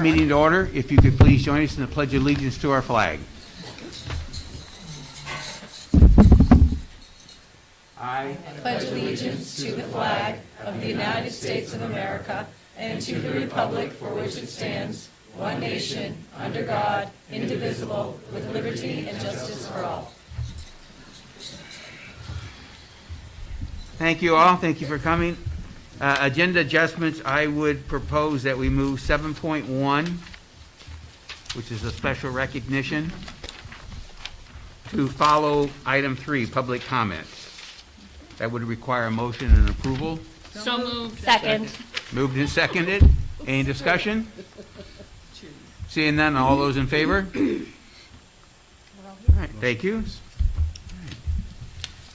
Meeting to order. If you could please join us in the Pledge of Allegiance to our flag. I pledge allegiance to the flag of the United States of America and to the republic for which it stands, one nation, under God, indivisible, with liberty and justice for all. Thank you all. Thank you for coming. Agenda adjustments, I would propose that we move 7.1, which is a special recognition, to follow item 3, public comments. That would require a motion and approval. So moved. Second. Moved and seconded. Any discussion? Seeing none, all those in favor? All right, thank you.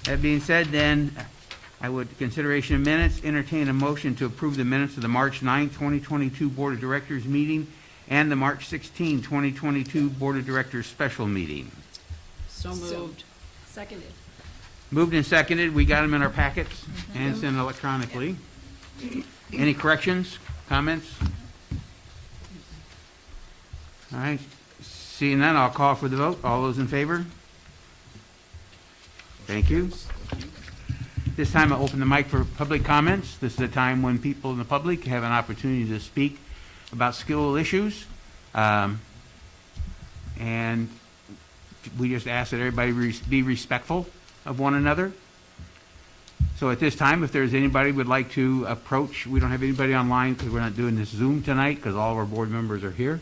That being said, then, I would, consideration of minutes, entertain a motion to approve the minutes of the March 9, 2022 Board of Directors meeting and the March 16, 2022 Board of Directors special meeting. So moved. Seconded. Moved and seconded. We got them in our packets and sent electronically. Any corrections, comments? All right. Seeing none, I'll call for the vote. All those in favor? Thank you. This time I'll open the mic for public comments. This is a time when people in the public have an opportunity to speak about school issues. And we just ask that everybody be respectful of one another. So at this time, if there's anybody who would like to approach, we don't have anybody online because we're not doing this Zoom tonight because all of our board members are here.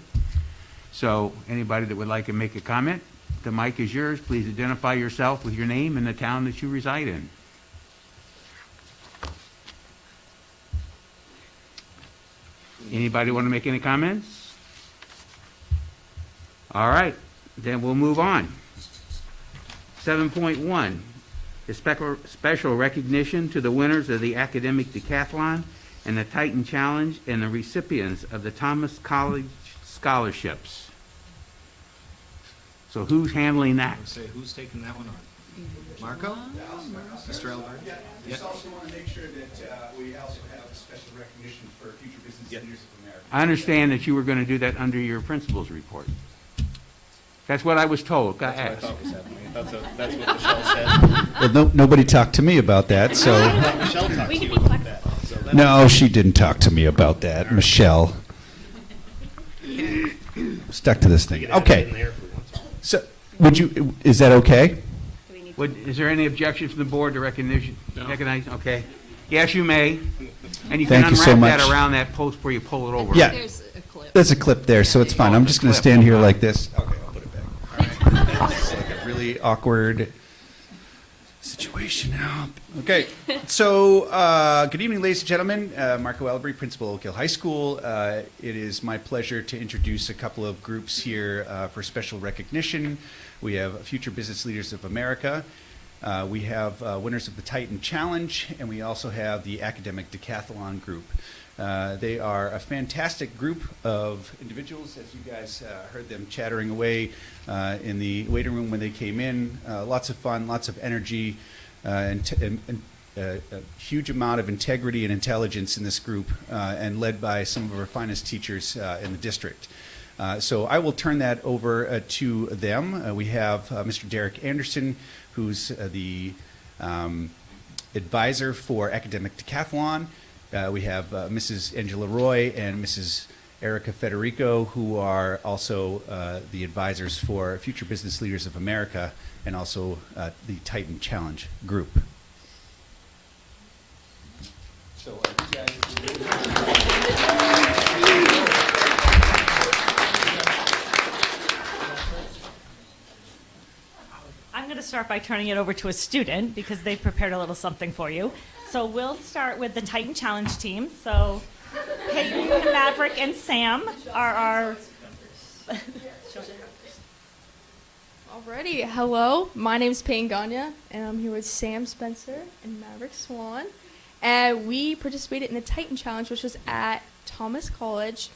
So anybody that would like to make a comment, the mic is yours. Please identify yourself with your name and the town that you reside in. Anybody want to make any comments? All right, then we'll move on. 7.1 is special recognition to the winners of the academic decathlon and the Titan Challenge and the recipients of the Thomas College scholarships. So who's handling that? I would say, who's taking that one on? Marco? Mr. Elbert? Yeah, just also want to make sure that we also have a special recognition for future business leaders of America. I understand that you were going to do that under your principal's report. That's what I was told. That's what I thought was happening. That's what Michelle said. Well, nobody talked to me about that, so. Michelle talked to you about that. So that's No, she didn't talk to me about that, Michelle. Stuck to this thing. Okay. So, is that okay? Is there any objection from the board to recognition? No. Recognize? Okay. Yes, you may. And you Thank can you so unwrap that much. around that post before you pull it over. Yeah. There's a clip. There's a clip there, so it's fine. I'm just going to stand here like this. Okay, I'll put it back. It's like a really awkward situation now. Okay, so good evening, ladies and gentlemen. Marco Ellery, Principal of Oak Hill High School. It is my pleasure to introduce a couple of groups here for special recognition. We have Future Business Leaders of America. We have winners of the Titan Challenge, and we also have the Academic Decathlon group. They are a fantastic group of individuals, as you guys heard them chattering away in the waiting room when they came in. Lots of fun, lots of energy, and a huge amount of integrity and intelligence in this group, and led by some of our finest teachers in the district. So I will turn that over to them. We have Mr. Derek Anderson, who's the advisor for Academic Decathlon. We have Mrs. Angela Roy and Mrs. Erica Federico, who are also the advisors for Future Business Leaders of America and also the Titan Challenge group. So you guys... I'm going to start by turning it over to a student because they've prepared a little something for you. So we'll start with the Titan Challenge team. So Peyton, Maverick, and Sam are our... Alrighty, hello. My name's Payne Gagne, and I'm here with Sam Spencer and Maverick Swan. And we participated in the Titan Challenge, which was at Thomas College.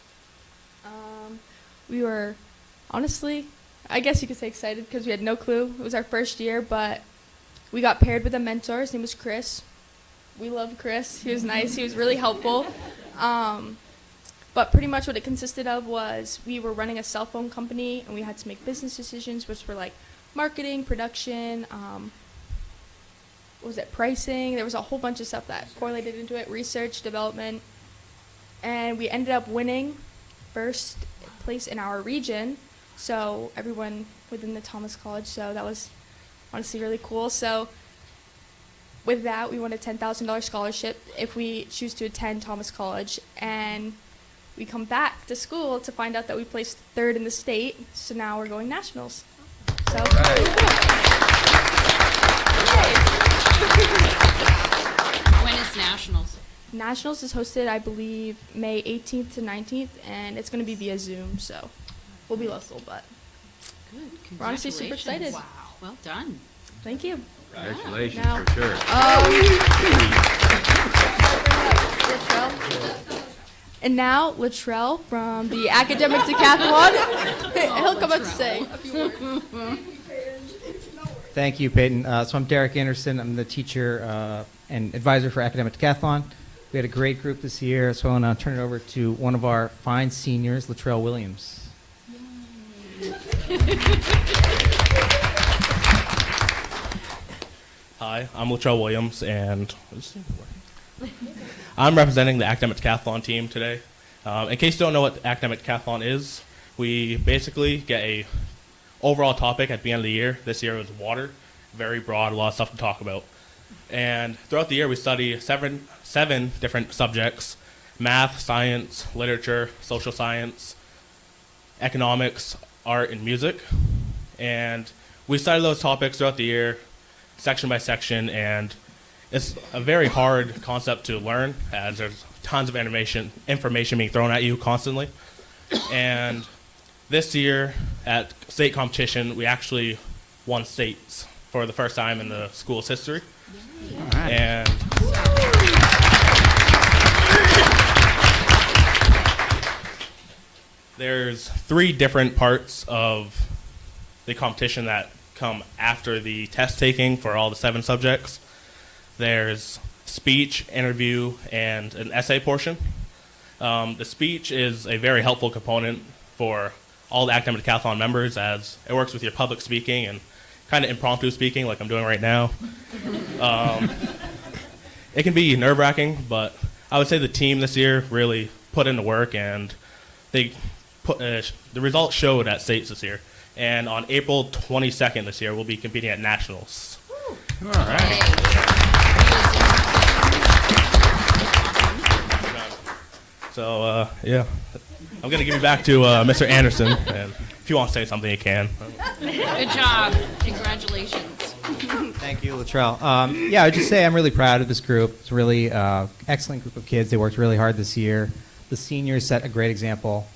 We were, honestly, I guess you could say excited because we had no clue. It was our first year, but we got paired with a mentor. His name was Chris. We loved Chris. He was nice. He was really helpful. But pretty much what it consisted of was we were running a cell phone company and we had to make business decisions, which were like marketing, production, what was it, pricing. There was a whole bunch of stuff that correlated into it, research, development. And we ended up winning first place in our region. So everyone within the Thomas College. So that was honestly really cool. So with that, we won a $10,000 scholarship if we choose to attend Thomas College. And we come back to school to find out that we placed third in the state. So now we're going nationals. So When is nationals? nationals is hosted, I believe, May 18th to 19th, and it's going to be via Zoom. So we'll be local, but Good. we're honestly super excited. Wow. Well done. Thank you. Congratulations, Now- for sure. And now, Latrell from the Academic Decathlon. He'll come up to say a few words. Thank you, Peyton. So I'm Derek Anderson. I'm the teacher and advisor for Academic Decathlon. We had a great group this year, so I want to turn it over to one of our fine seniors, Latrell Williams. Hi, I'm Latrell Williams, and I'm representing the Academic Decathlon team today. In case you don't know what Academic Decathlon is, we basically get a overall topic at the end of the year. This year was water, very broad, a lot of stuff to talk about. And throughout the year, we study seven different subjects: math, science, literature, social science, economics, art, and music. And we study those topics throughout the year, section by section, and it's a very hard concept to learn, as there's tons of information being thrown at you constantly. And this year at state competition, we actually won states for the first time in the school's history. All right. And there's 3 different parts of the competition that come after the test taking for all the 7 subjects. There's speech, interview, and an essay portion. The speech is a very helpful component for all the Academic Decathlon members, as it works with your public speaking and kind of impromptu speaking like I'm doing right now. It can be nerve-wracking, but I would say the team this year really put in the work, and they put the results showed at states this year. And on April 22nd this year, we'll be competing at nationals. All right. So, yeah, I'm going to give you back to Mr. Anderson, and if you want to say something, you can. Good job. Congratulations. Thank you, Latrell. Yeah, I would just say I'm really proud of this group. It's a really excellent group of kids. They worked really hard this year. The seniors set a great example.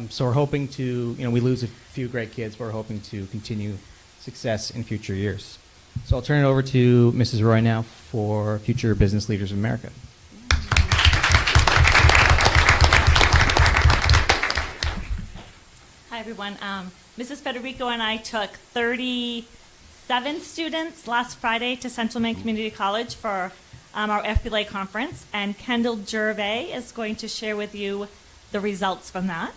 So we're hoping to, we lose a few great kids, but we're hoping to continue success in future years. So I'll turn it over to Mrs. Roy now for Future Business Leaders of America. Hi, everyone. Mrs. Federico and I took 37 students last Friday to Central Maine Community College for our FBLA conference, and Kendall Gervais is going to share with you the results from that.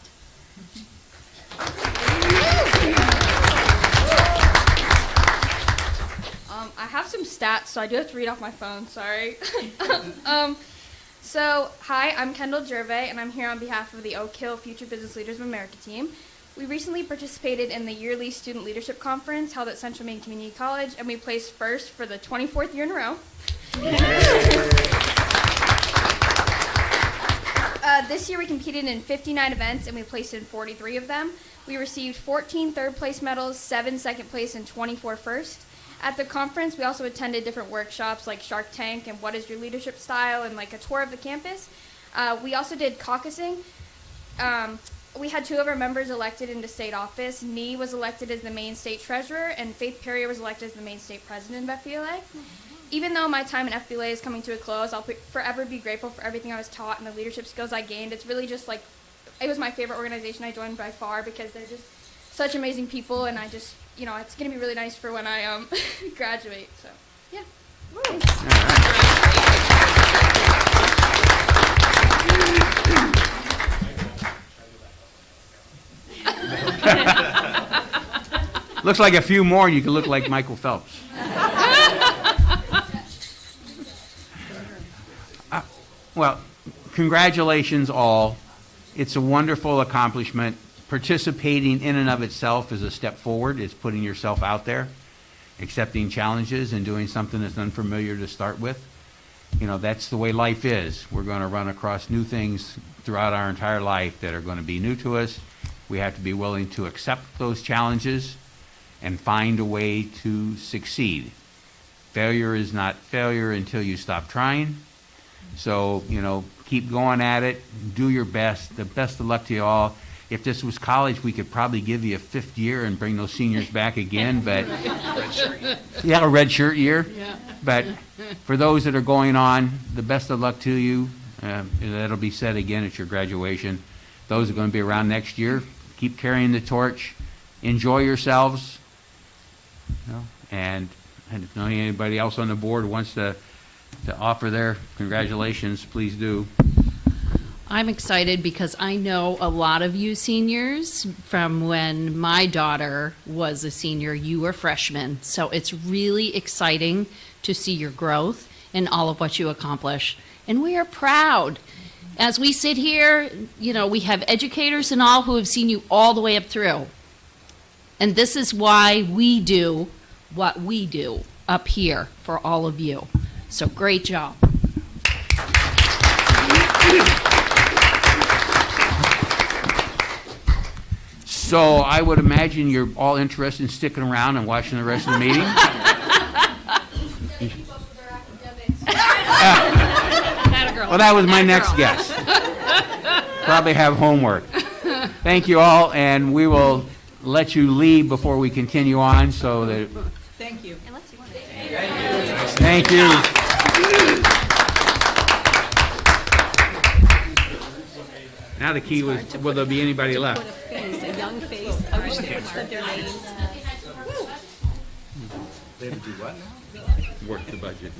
I have some stats, so I do have to read off my phone. Sorry. Hi, I'm Kendall Gervais, and I'm here on behalf of the Oak Hill Future Business Leaders of America team. We recently participated in the yearly Student Leadership Conference held at Central Maine Community College, and we placed first for the 24th year in a row. This year we competed in 59 events, and we placed in 43 of them. We received 14 third-place medals, 7 second place, and 24 first. At the conference, we also attended different workshops like Shark Tank and What is Your Leadership Style, and like a tour of the campus. We also did caucusing. We had 2 of our members elected into state office. Nee was elected as the Maine State Treasurer, and Faith Perrier was elected as the Maine State President of FBLA. Even though my time in FBLA is coming to a close, I'll forever be grateful for everything I was taught and the leadership skills I gained. It's really just like, it was my favorite organization I joined by far because they're just such amazing people, and I just, it's going to be really nice for when I graduate. So, yeah. Looks like a few more, and you can look like Michael Phelps. Well, congratulations all. It's a wonderful accomplishment. Participating in and of itself is a step forward. It's putting yourself out there, accepting challenges, and doing something that's unfamiliar to start with. You know, that's the way life is. We're going to run across new things throughout our entire life that are going to be new to us. We have to be willing to accept those challenges and find a way to succeed. Failure is not failure until you stop trying. So, you know, keep going at it. Do your best. The best of luck to you all. If this was college, we could probably give you a 5th year and bring those seniors back again, but yeah, a red shirt year. Yeah. But for those that are going on, the best of luck to you. That'll be said again at your graduation. Those are going to be around next year. Keep carrying the torch. Enjoy yourselves. You know, and if anybody else on the board wants to offer their congratulations, please do. I'm excited because I know a lot of you seniors from when my daughter was a senior. You were freshmen. So it's really exciting to see your growth and all of what you accomplish. And we are proud. As we sit here, you know, we have educators and all who have seen you all the way up through. And this is why we do what we do up here for all of you. So great job. So I would imagine you're all interested in sticking around and watching the rest of the meeting. Well, that was my next guess. Probably have homework. Thank you all, and we will let you leave before we continue on. So that. Thank you. Thank you. Now the key was, will there be anybody left? A young face. I wish they would said their names. They had to do what? Work the budget.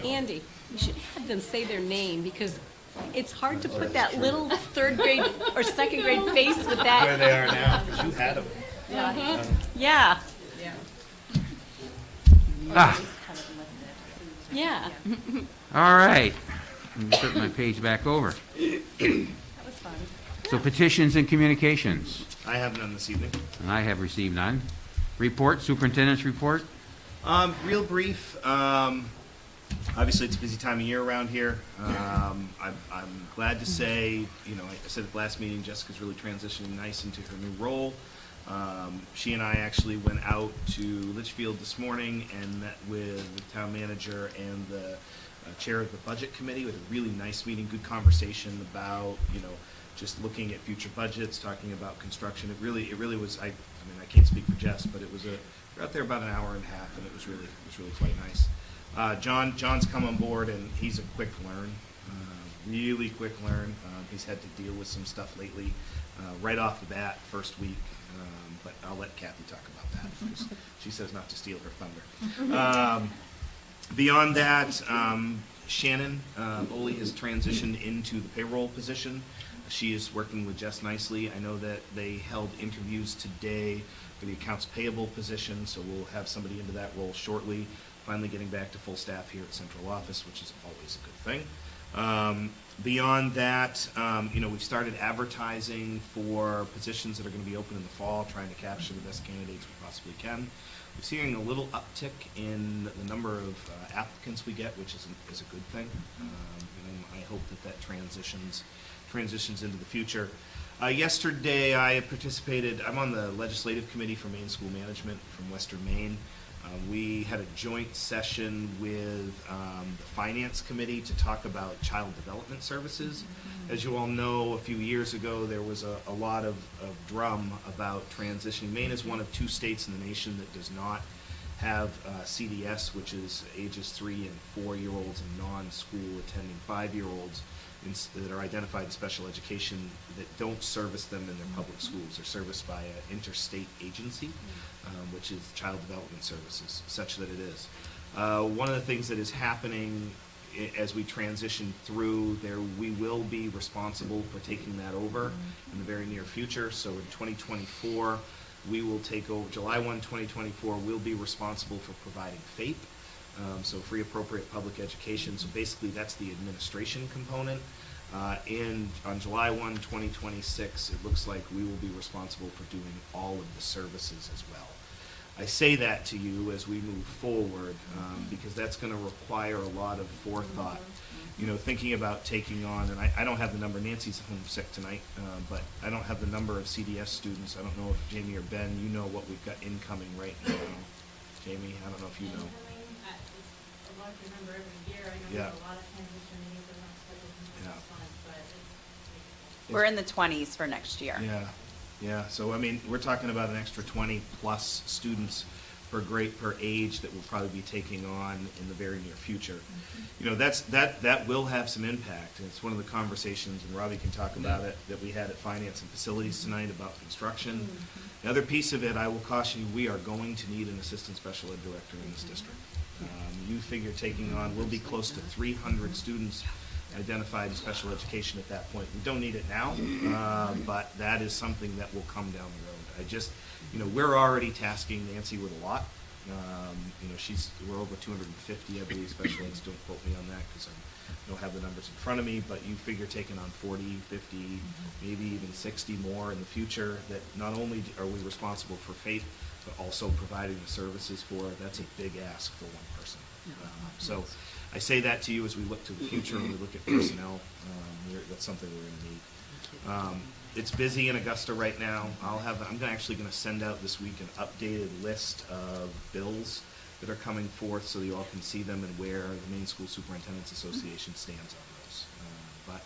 Andy, you should have them say their name because it's hard to put that little 3rd grade or 2nd grade face with Where that. they are now, because you had them. Yeah, Ah, yeah. all right. Let me flip my page back over. So petitions and communications. I have none this evening. And I have received none. Report, superintendent's report. Real brief. Obviously, it's a busy time of year around here. I'm glad to say, you know, I said at the last meeting, Jessica's really transitioning nice into her new role. She and I actually went out to Litchfield this morning and met with the town manager and the chair of the budget committee. We had a really nice meeting, good conversation about, you know, just looking at future budgets, talking about construction. It really was. I mean, I can't speak for Jess, but it was we're out there about an hour and a half, and it was really quite nice. John's come on board, and he's a quick learn, really quick learn. He's had to deal with some stuff lately, right off the bat, first week. But I'll let Kathy talk about that because she says not to steal her thunder. Beyond that, Shannon Oley has transitioned into the payroll position. She is working with Jess nicely. I know that they held interviews today for the accounts payable position, so we'll have somebody into that role shortly. Finally getting back to full staff here at central office, which is always a good thing. Beyond that, you know, we've started advertising for positions that are going to be open in the fall, trying to capture the best candidates we possibly can. We're seeing a little uptick in the number of applicants we get, which is a good thing. And I hope that transitions into the future. Yesterday, I participated. I'm on the legislative committee for Maine School Management from Western Maine. We had a joint session with the Finance Committee to talk about child development services. As you all know, a few years ago, there was a lot of drum about transitioning. Maine is one of 2 states in the nation that does not have CDS, which is ages 3 and 4-year-olds and non-school attending 5-year-olds that are identified as special education that don't service them in their public schools. They're serviced by an interstate agency, which is Child Development Services, such that it is. One of the things that is happening as we transition through there, we will be responsible for taking that over in the very near future. So in 2024, we will take over, July 1, 2024, we'll be responsible for providing FAPE, so free appropriate public education. So basically that's the administration component. And on July 1, 2026, it looks like we will be responsible for doing all of the services as well. I say that to you as we move forward because that's going to require a lot of forethought. You know, thinking about taking on, and I don't have the number, Nancy's home sick tonight, but I don't have the number of CDS students. I don't know if Jamie or Ben, you know what we've got incoming right now. Jamie, I don't know if you know. It's a larger number every year. I know Yeah. there's a lot of transitioning, they're not scheduled Yeah. next month, but it's We're in the 20s for next year. Yeah, yeah. So I mean, we're talking about an extra 20 plus students per grade per age that we'll probably be taking on in the very near future. You know, that will have some impact. And it's one of the conversations, and Robbie can talk about it, that we had at Finance and Facilities tonight about construction. The other piece of it, I will caution you, we are going to need an assistant special ed director in this district. You figure taking on, we'll be close to 300 students identified in special education at that point. We don't need it now, but that is something that will come down the road. We're already tasking Nancy with a lot. We're over 250, I believe, special eds. Don't quote me on that because I don't have the numbers in front of me, but you figure taking on 40, 50, maybe even 60 more in the future, that not only are we responsible for faith, but also providing the services for, that's a big ask for one person. So I say that to you as we look to the future and we look at personnel. That's something we're going to need. It's busy in Augusta right now. I'm actually going to send out this week an updated list of bills that are coming forth so that you all can see them and where the Maine School Superintendents Association stands on those. But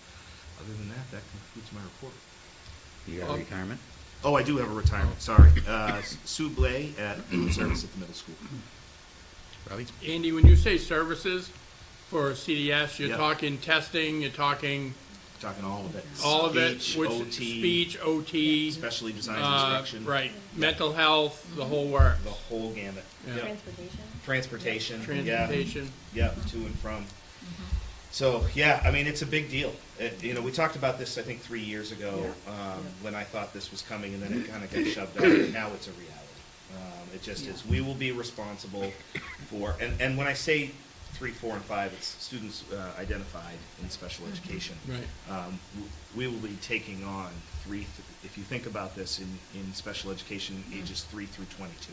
other than that concludes my report. You got a retirement? Oh, I do have a retirement, sorry. Sue Blay at service at the middle school. Robbie? Andy, when you say services for CDS, you're Yep. talking testing, you're talking Talking all of it. all of it, Speech, which OT, speech, OT, specially designed instruction. right, mental health, the whole works. The whole gamut. Yeah. Yep. Transportation. Transportation. Yeah, to and from. So, yeah, I mean, it's a big deal. We talked about this, I think, 3 years ago, when I thought this was coming, and then it kind of got shoved out, and now it's a reality. It just is. We will be responsible for, and when I say 3, 4, and 5, it's students identified in special education. Right. We will be taking on if you think about this, in special education, ages 3 through 22,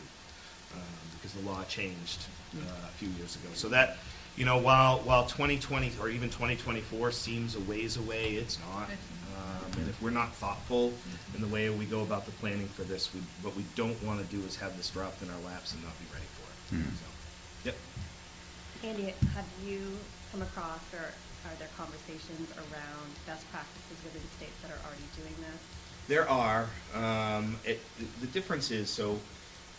because the law changed a few years ago. So that, while 2020 or even 2024 seems a ways away, it's not. And if we're not thoughtful in the way we go about the planning for this, what we don't want to do is have this dropped in our laps and not be ready for it. So, yep. Andy, have you come across, or are there conversations around best practices within states that are already doing this? There are. The difference is, so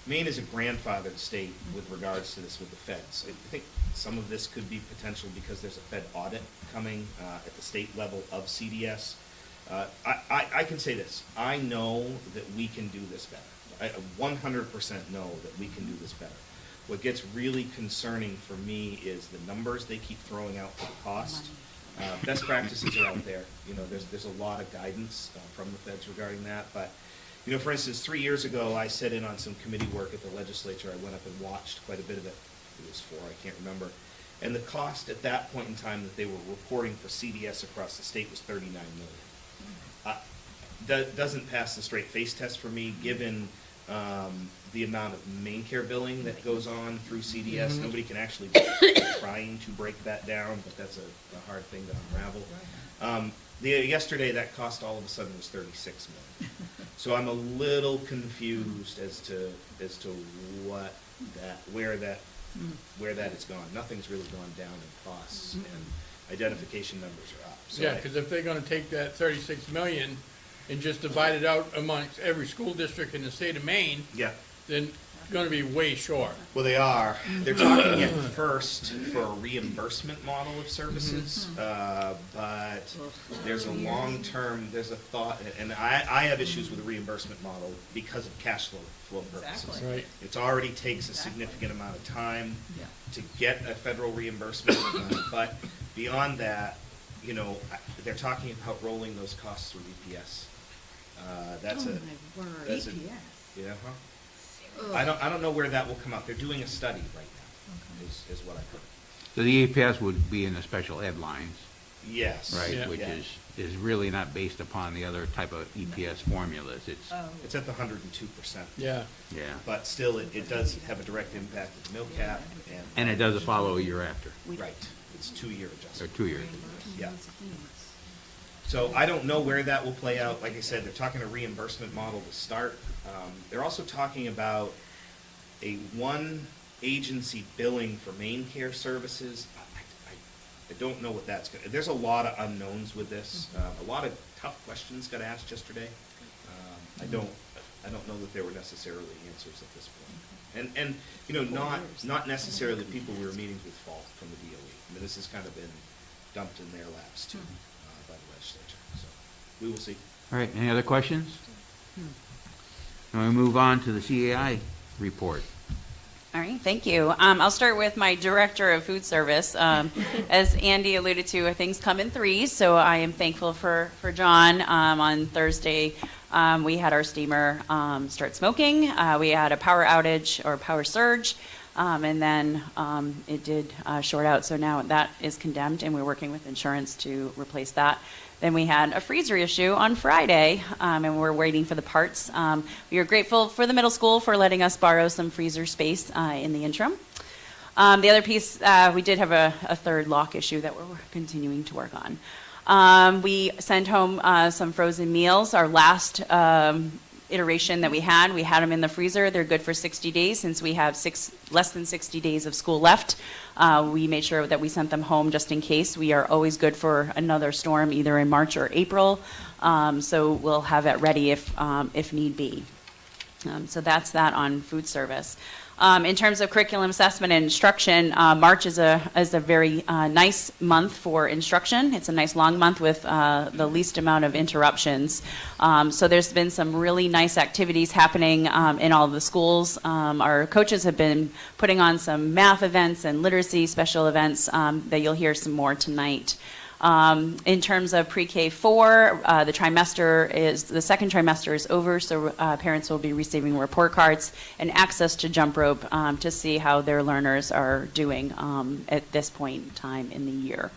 Maine is a grandfathered state with regards to this with the feds. I think some of this could be potential because there's a Fed audit coming at the state level of CDS. I can say this. I know that we can do this better. I 100% know that we can do this better. What gets really concerning for me is the numbers they keep throwing out for the cost. Best practices are out there. There's a lot of guidance from the feds regarding that. But, for instance, 3 years ago, I sat in on some committee work at the legislature. I went up and watched quite a bit of it. It was 4, I can't remember. And the cost at that point in time that they were reporting for CDS across the state was $39 million. That doesn't pass the straight face test for me, given the amount of main care billing that goes on through CDS. Nobody can actually trying to break that down, but that's a hard thing to unravel. Yesterday, that cost all of a sudden was $36 million. So I'm a little confused as to where that has gone. Nothing's really gone down in costs, and identification numbers are up. So Yeah, because if they're gonna take that 36 million and just divide it out amongst every school district in the state of Maine, yeah. then gonna be way short. Well, they are. They're talking at first for a reimbursement model of services, but there's a long-term, there's a thought, and I have issues with the reimbursement model because of cash flow purposes. Right. It already takes a significant amount of time to get a federal reimbursement, but beyond that, you know, they're talking about rolling those costs through EPS. That's a yeah. Huh? I don't know where that will come out. They're doing a study right now. Is what I've heard. So the EPS would be in the special ed lines, Yes. right? Yeah. Which Yeah. is really not based upon the other type of EPS formulas. It's, It's at the 102%. Yeah. yeah. But still, it does have a direct impact at the mill cap And it doesn't follow a year after, Right. It's 2-year or adjustment. 2 years. Yeah. So I don't know where that will play out. Like I said, they're talking a reimbursement model to start. They're also talking about a one agency billing for main care services. I don't know what that's going to, there's a lot of unknowns with this. A lot of tough questions got asked yesterday. I don't know that there were necessarily answers at this point. And you know, not necessarily the people we were meeting with fault from the DOE. I mean, this has kind of been dumped in their laps too, by the legislature. So we will see. All right, any other questions? And we move on to the CAI report. All right, thank you. I'll start with my director of food service. As Andy alluded to, things come in threes, so I am thankful for John. On Thursday, we had our steamer start smoking. We had a power outage or power surge, and then it did short out. So now that is condemned, and we're working with insurance to replace that. Then we had a freezer issue on Friday, and we're waiting for the parts. We are grateful for the middle school for letting us borrow some freezer space in the interim. The other piece, we did have a third lock issue that we're continuing to work on. We sent home some frozen meals. Our last iteration that we had them in the freezer. They're good for 60 days since we have less than 60 days of school left. We made sure that we sent them home just in case. We are always good for another storm, either in March or April. So we'll have it ready if need be. So that's that on food service. In terms of curriculum assessment and instruction, March is a very nice month for instruction. It's a nice long month with the least amount of interruptions. So there's been some really nice activities happening in all of the schools. Our coaches have been putting on some math events and literacy special events that you'll hear some more tonight. In terms of pre-K4, the second trimester is over, so parents will be receiving report cards and access to Jump Rope to see how their learners are doing at this point in time in the year.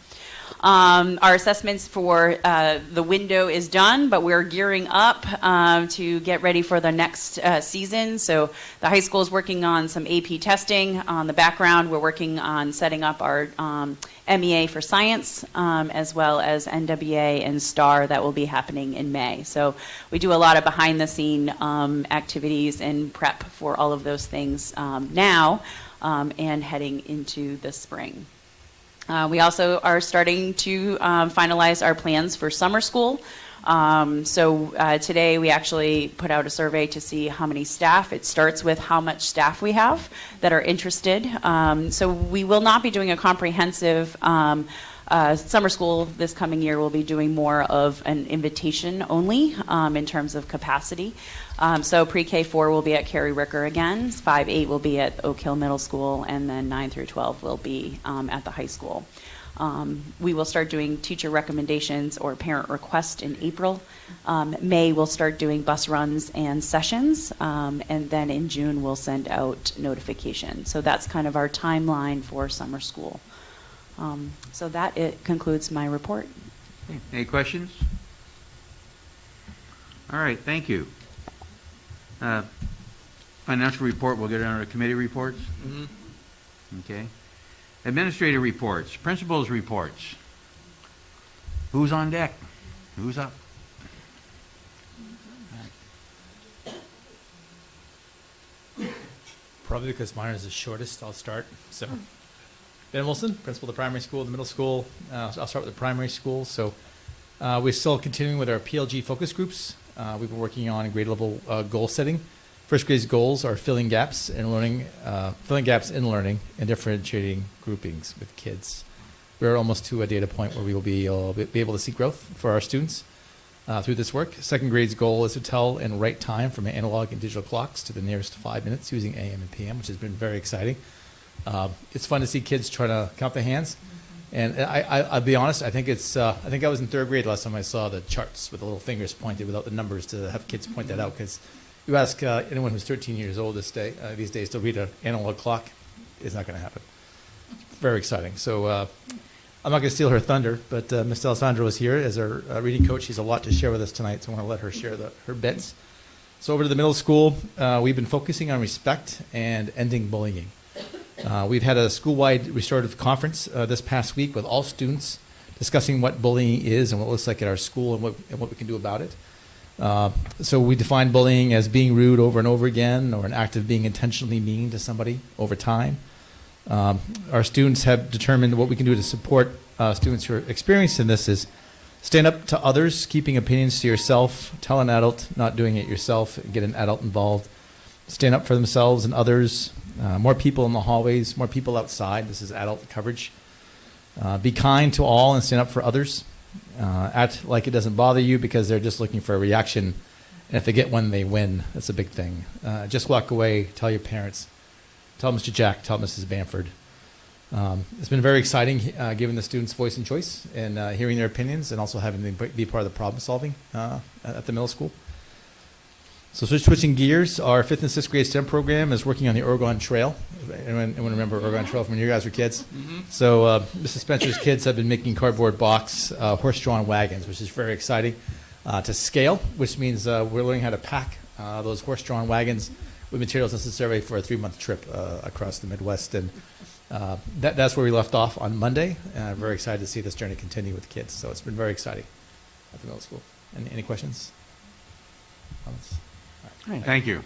Our assessments for the window is done, but we're gearing up to get ready for the next season. So the high school is working on some AP testing. On the background, we're working on setting up our MEA for science, as well as NWA and STAR that will be happening in May. So we do a lot of behind-the-scene activities and prep for all of those things now and heading into the spring. We also are starting to finalize our plans for summer school. Today we actually put out a survey to see how many staff. It starts with how much staff we have that are interested. So we will not be doing a comprehensive summer school this coming year. We'll be doing more of an invitation only in terms of capacity. So pre-K4 will be at Carey Ricker again, 5-8 will be at Oak Hill Middle School, and then 9 through 12 will be at the high school. We will start doing teacher recommendations or parent requests in April. May we'll start doing bus runs and sessions, and then in June we'll send out notification. So that's kind of our timeline for summer school. So it concludes my report. Okay. Any questions? All right, thank you. Financial report, we'll get it under committee reports. Okay. Administrative reports, principals reports. Who's on deck? Who's up? Probably because mine is the shortest, I'll start. So, Ben Wilson, principal of the primary school, the middle school. I'll start with the primary school. So, we're still continuing with our PLG focus groups. We've been working on grade level goal setting. First grade's goals are filling gaps in learning and differentiating groupings with kids. We're almost to a data point where we will be able to see growth for our students through this work. Second grade's goal is to tell and write time from analog and digital clocks to the nearest 5 minutes using AM and PM, which has been very exciting. It's fun to see kids try to count the hands. And I'll be honest, I think I was in third grade last time I saw the charts with the little fingers pointed without the numbers to have kids point that out, because you ask anyone who's 13 years old these days to read an analog clock, it's not going to happen. Very exciting. So I'm not going to steal her thunder, but Ms. Alessandro is here as our reading coach. She's a lot to share with us tonight, so I want to let her share her bits. So over to the middle school, we've been focusing on respect and ending bullying. We've had a school-wide restorative conference this past week with all students discussing what bullying is and what it looks like at our school and what we can do about it. So we define bullying as being rude over and over again, or an act of being intentionally mean to somebody over time. Our students have determined what we can do to support students who are experiencing this is stand up to others, keeping opinions to yourself, tell an adult, not doing it yourself, get an adult involved, stand up for themselves and others, more people in the hallways, more people outside. This is adult coverage. Be kind to all and stand up for others. Act like it doesn't bother you because they're just looking for a reaction. And if they get one, they win. That's a big thing. Just walk away, tell your parents, tell Mr. Jack, tell Mrs. Bamford. It's been very exciting giving the students voice and choice and hearing their opinions and also having them be part of the problem solving at the middle school. So switching gears, our 5th and 6th grade STEM program is working on the Oregon Trail. Anyone remember Oregon Trail from when you guys were kids? Mm-hmm. So Mrs. Spencer's kids have been making cardboard box horse-drawn wagons, which is very exciting to scale, which means we're learning how to pack those horse-drawn wagons with materials necessary for a 3-month trip across the Midwest. And that's where we left off on Monday. I'm very excited to see this journey continue with kids. So it's been very exciting at the middle school. Any questions? Comments? All right. Thank you.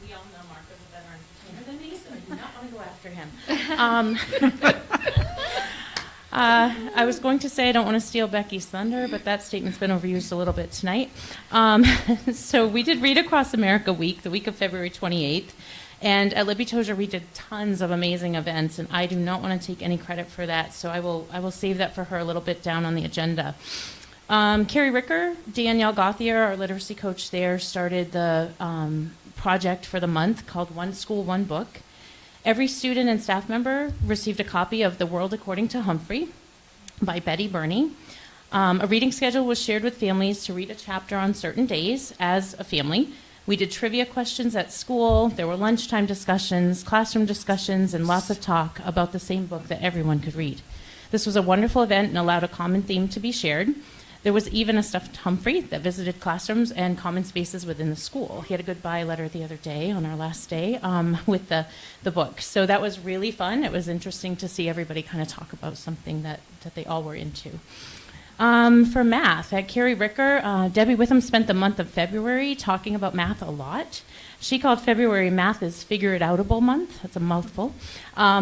We all know Mark was a better entertainer than me, so I do not want to go after him. I was going to say I don't want to steal Becky's thunder, but that statement's been overused a little bit tonight. So we did Read Across America Week, the week of February 28th. And at Libby Tozier, we did tons of amazing events, and I do not want to take any credit for that, so I will save that for her a little bit down on the agenda. Carrie Ricker, Danielle Gauthier, our literacy coach there, started the project for the month called One School, One Book. Every student and staff member received a copy of The World According to Humphrey by Betty Burney. A reading schedule was shared with families to read a chapter on certain days as a family. We did trivia questions at school. There were lunchtime discussions, classroom discussions, and lots of talk about the same book that everyone could read. This was a wonderful event and allowed a common theme to be shared. There was even a stuffed Humphrey that visited classrooms and common spaces within the school. He had a goodbye letter the other day on our last day with the book. So that was really fun. It was interesting to see everybody kind of talk about something that they all were into. For math, at Carrie Ricker, Debbie Witham spent the month of February talking about math a lot. She called February Math is Figure It Outable Month. That's a mouthful.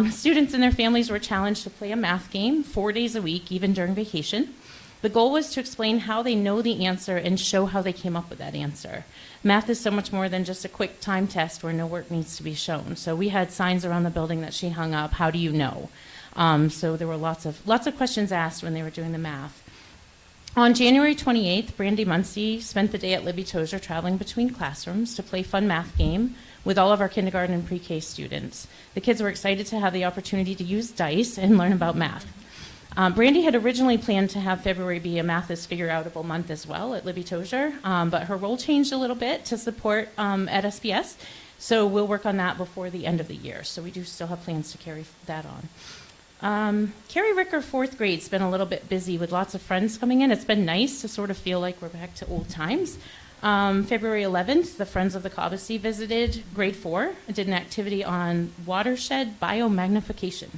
Students and their families were challenged to play a math game 4 days a week, even during vacation. The goal was to explain how they know the answer and show how they came up with that answer. Math is so much more than just a quick time test where no work needs to be shown. So we had signs around the building that she hung up, how do you know? So there were lots of questions asked when they were doing the math. On January 28th, Brandy Muncie spent the day at Libby Tozier traveling between classrooms to play fun math game with all of our kindergarten and pre-K students. The kids were excited to have the opportunity to use dice and learn about math. Brandy had originally planned to have February be a Math is Figure Outable month as well at Libby Tozier, but her role changed a little bit to support at SPS, so we'll work on that before the end of the year. So we do still have plans to carry that on. Carrie Ricker, 4th grade's been a little bit busy with lots of friends coming in. It's been nice to sort of feel like we're back to old times. February 11th, the Friends of the Cobbessy visited grade 4 and did an activity on watershed biomagnification.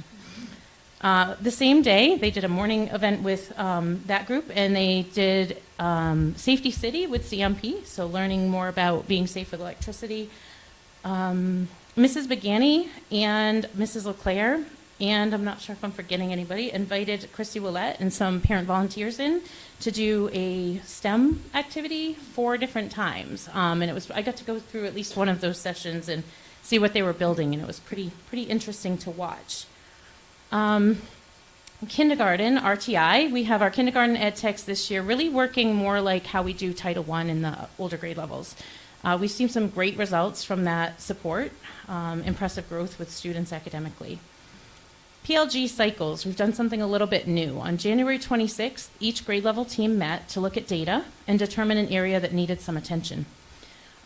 The same day, they did a morning event with that group, and they did Safety City with CMP, so learning more about being safe with electricity. Mrs. Begani and Mrs. LeClaire and I'm not sure if I'm forgetting anybody, invited Christy Willette and some parent volunteers in to do a STEM activity 4 different times. And I got to go through at least one of those sessions and see what they were building, and it was pretty interesting to watch. Kindergarten, RTI, we have our kindergarten ed techs this year really working more like how we do Title I in the older grade levels. We've seen some great results from that support, impressive growth with students academically. PLG cycles, we've done something a little bit new. On January 26th, each grade level team met to look at data and determine an area that needed some attention.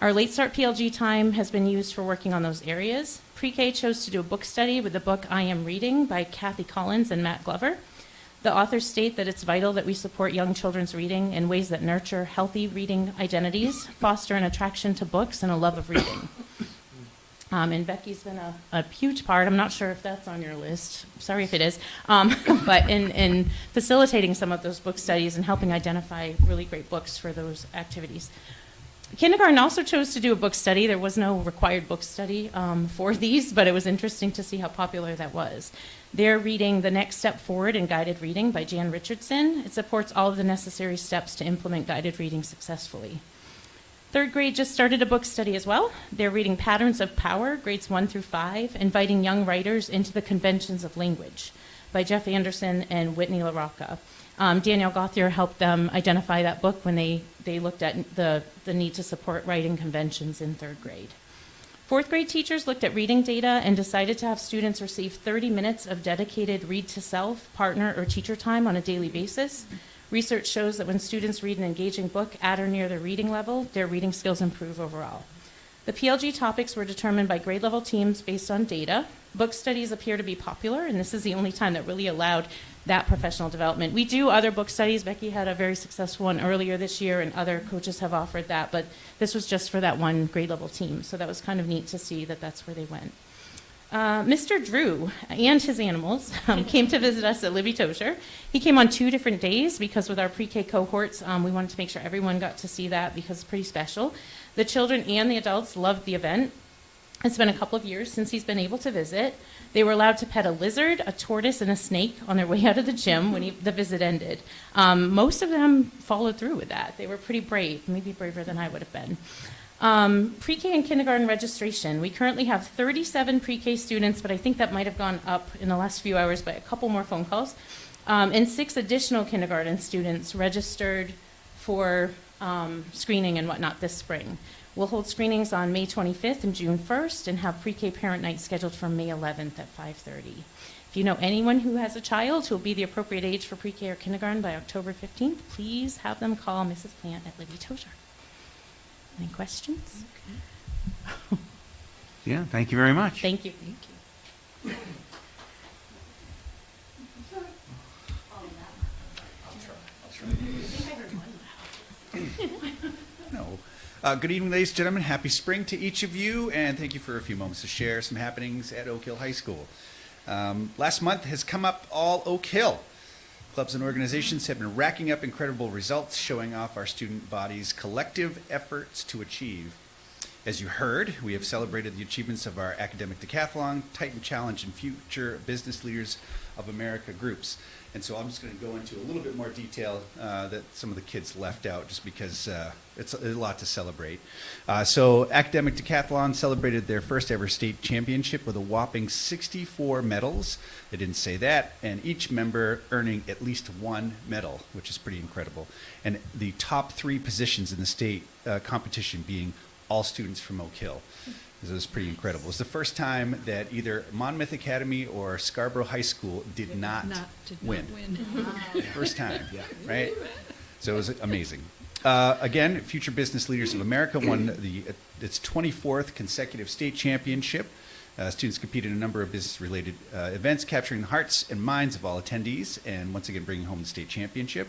Our late start PLG time has been used for working on those areas. Pre-K chose to do a book study with the book I Am Reading by Kathy Collins and Matt Glover. The authors state that it's vital that we support young children's reading in ways that nurture healthy reading identities, foster an attraction to books, and a love of reading. And Becky's been a huge part. I'm not sure if that's on your list. Sorry if it is. But in facilitating some of those book studies and helping identify really great books for those activities. Kindergarten also chose to do a book study. There was no required book study for these, but it was interesting to see how popular that was. They're reading The Next Step Forward in Guided Reading by Jan Richardson. It supports all of the necessary steps to implement guided reading successfully. 3rd grade just started a book study as well. They're reading Patterns of Power, grades 1 through 5, inviting young writers into the conventions of language by Jeff Anderson and Whitney LaRocca. Danielle Gauthier helped them identify that book when they looked at the need to support writing conventions in 3rd grade. 4th grade teachers looked at reading data and decided to have students receive 30 minutes of dedicated read-to-self, partner, or teacher time on a daily basis. Research shows that when students read an engaging book at or near their reading level, their reading skills improve overall. The PLG topics were determined by grade level teams based on data. Book studies appear to be popular, and this is the only time that really allowed that professional development. We do other book studies. Becky had a very successful one earlier this year, and other coaches have offered that, but this was just for that one grade level team, so that was kind of neat to see that that's where they went. Mr. Drew and his animals came to visit us at Libby Tosher. He came on 2 different days because with our pre-K cohorts, we wanted to make sure everyone got to see that because it's pretty special. The children and the adults loved the event. It's been a couple of years since he's been able to visit. They were allowed to pet a lizard, a tortoise, and a snake on their way out of the gym when the visit ended. Most of them followed through with that. They were pretty brave, maybe braver than I would have been. Pre-K and kindergarten registration. We currently have 37 pre-K students, but I think that might have gone up in the last few hours by a couple more phone calls. And 6 additional kindergarten students registered for screening and whatnot this spring. We'll hold screenings on May 25th and June 1st and have pre-K parent night scheduled for May 11th at 5:30. If you know anyone who has a child who will be the appropriate age for pre-K or kindergarten by October 15th, please have them call Mrs. Plant at Libby Tosher. Any questions? Okay. Yeah, thank you very much. Thank you. No. Good evening, ladies and gentlemen. Happy spring to each of you, and thank you for a few moments to share some happenings at Oak Hill High School. Last month has come up all Oak Hill. Clubs and organizations have been racking up incredible results, showing off our student body's collective efforts to achieve. As you heard, we have celebrated the achievements of our academic decathlon, Titan Challenge, and Future Business Leaders of America groups. And so I'm just going to go into a little bit more detail that some of the kids left out just because it's a lot to celebrate. So Academic Decathlon celebrated their first ever state championship with a whopping 64 medals. They didn't say that, and each member earning at least 1 medal, which is pretty incredible. And the top 3 positions in the state competition being all students from Oak Hill. It was pretty incredible. It was the first time that either Monmouth Academy or Scarborough High School did not win. First time, yeah, right? So it was amazing. Again, Future Business Leaders of America won its 24th consecutive state championship. Students competed in a number of business-related events, capturing the hearts and minds of all attendees, and once again bringing home the state championship.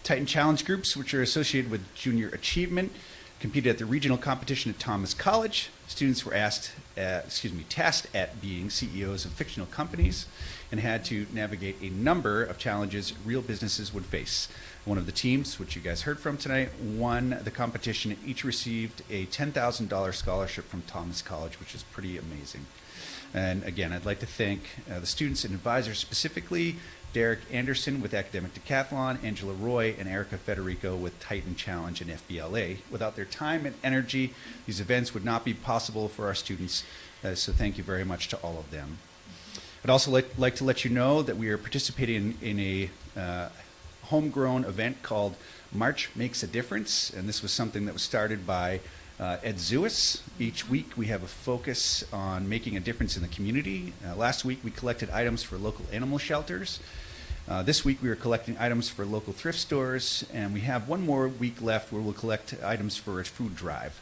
Titan Challenge groups, which are associated with junior achievement, competed at the regional competition at Thomas College. Students were tasked at being CEOs of fictional companies and had to navigate a number of challenges real businesses would face. One of the teams, which you guys heard from tonight, won the competition and each received a $10,000 scholarship from Thomas College, which is pretty amazing. And again, I'd like to thank the students and advisors, specifically Derek Anderson with Academic Decathlon, Angela Roy, and Erica Federico with Titan Challenge and FBLA. Without their time and energy, these events would not be possible for our students, so thank you very much to all of them. I'd also like to let you know that we are participating in a homegrown event called March Makes a Difference, and this was something that was started by Ed Zewis. Each week we have a focus on making a difference in the community. Last week we collected items for local animal shelters. This week we are collecting items for local thrift stores, and we have one more week left where we'll collect items for a food drive.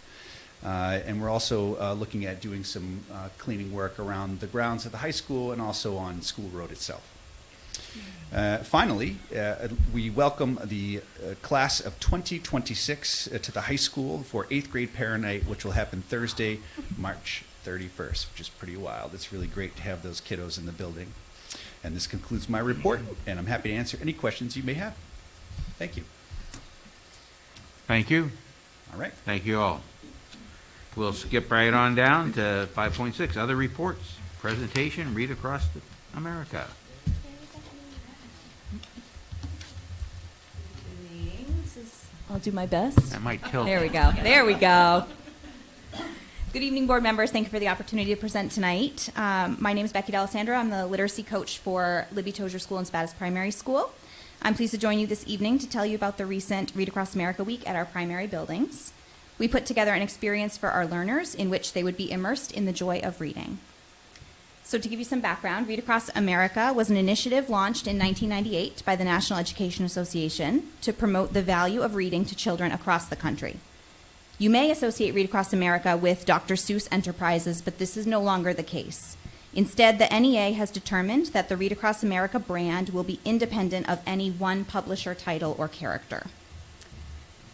And we're also looking at doing some cleaning work around the grounds of the high school and also on School Road itself. Finally, we welcome the class of 2026 to the high school for 8th grade parent night, which will happen Thursday, March 31st, which is pretty wild. It's really great to have those kiddos in the building. And this concludes my report, and I'm happy to answer any questions you may have. Thank you. Thank you. All right. Thank you all. We'll skip right on down to 5.6, other reports. Presentation, Read Across America. I'll do my best. That might tilt. There we go. There we go. Good evening, board members. Thank you for the opportunity to present tonight. My name is Becky D'Alessandro. I'm the literacy coach for Libby Tozier School and Spadis Primary School. I'm pleased to join you this evening to tell you about the recent Read Across America Week at our primary buildings. We put together an experience for our learners in which they would be immersed in the joy of reading. So to give you some background, Read Across America was an initiative launched in 1998 by the National Education Association to promote the value of reading to children across the country. You may associate Read Across America with Dr. Seuss Enterprises, but this is no longer the case. Instead, the NEA has determined that the Read Across America brand will be independent of any one publisher, title, or character.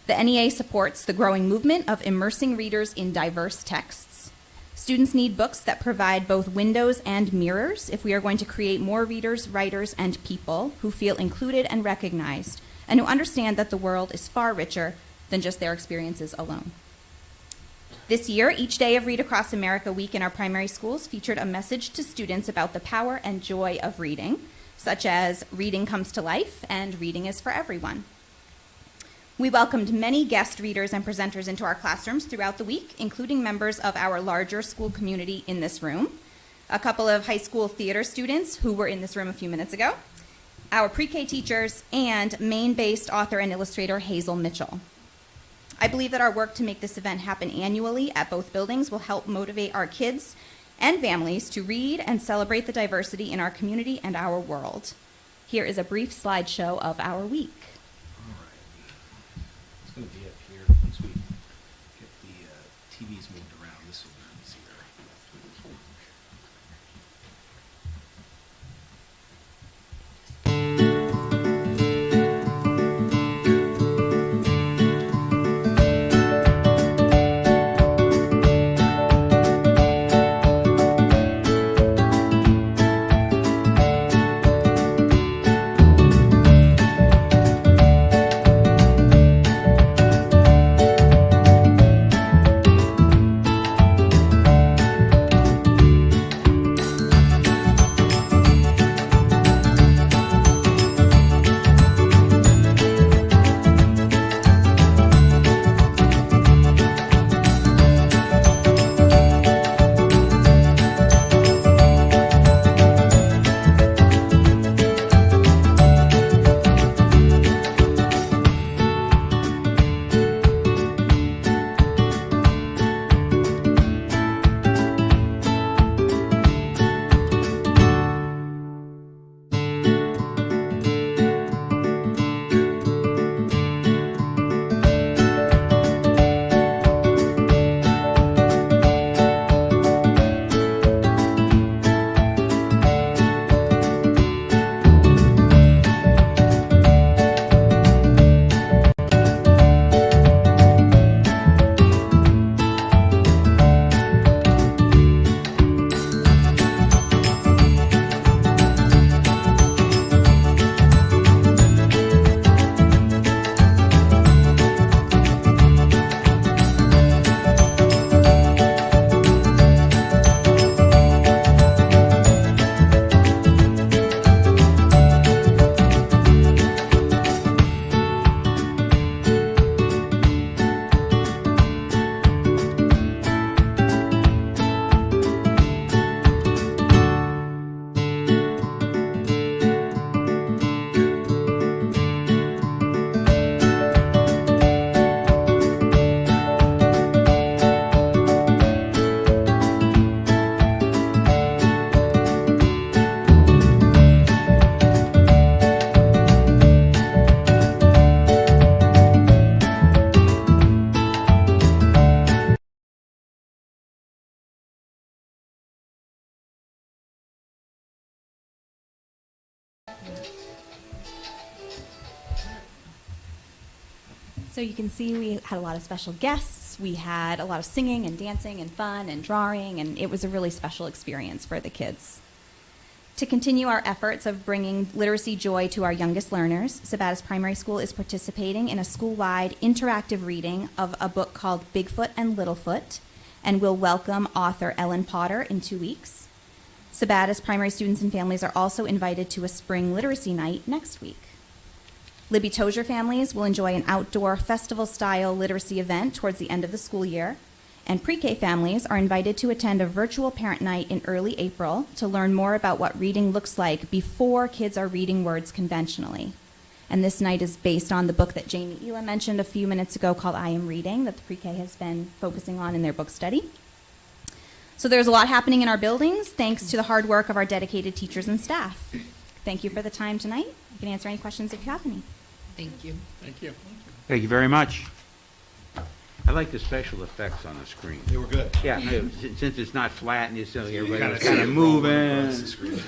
The NEA supports the growing movement of immersing readers in diverse texts. Students need books that provide both windows and mirrors if we are going to create more readers, writers, and people who feel included and recognized, and who understand that the world is far richer than just their experiences alone. This year, each day of Read Across America Week in our primary schools featured a message to students about the power and joy of reading, such as reading comes to life and reading is for everyone. We welcomed many guest readers and presenters into our classrooms throughout the week, including members of our larger school community in this room, a couple of high school theater students who were in this room a few minutes ago, our pre-K teachers, and Maine-based author and illustrator Hazel Mitchell. I believe that our work to make this event happen annually at both buildings will help motivate our kids and families to read and celebrate the diversity in our community and our world. Here is a brief slideshow of our week. It's going to be up here once we get the TVs moved around. This will be easier. So you can see we had a lot of special guests. We had a lot of singing and dancing and fun and drawing, and it was a really special experience for the kids. To continue our efforts of bringing literacy joy to our youngest learners, Sabattis Primary School is participating in a school-wide interactive reading of a book called Bigfoot and Littlefoot, and will welcome author Ellen Potter in 2 weeks. Sabattis primary students and families are also invited to a spring literacy night next week. Libby Tozier families will enjoy an outdoor festival-style literacy event towards the end of the school year, and pre-K families are invited to attend a virtual parent night in early April to learn more about what reading looks like before kids are reading words conventionally. And this night is based on the book that Jamie Ela mentioned a few minutes ago called I Am Reading that the pre-K has been focusing on in their book study. So there's a lot happening in our buildings thanks to the hard work of our dedicated teachers and staff. Thank you for the time tonight. You can answer any questions if you have any. Thank you. Thank you. Thank you very much. I like the special effects on the screen. They were good. Yeah, since it's not flat and you see everybody Kinda kind of see it rolling moving. across the screen.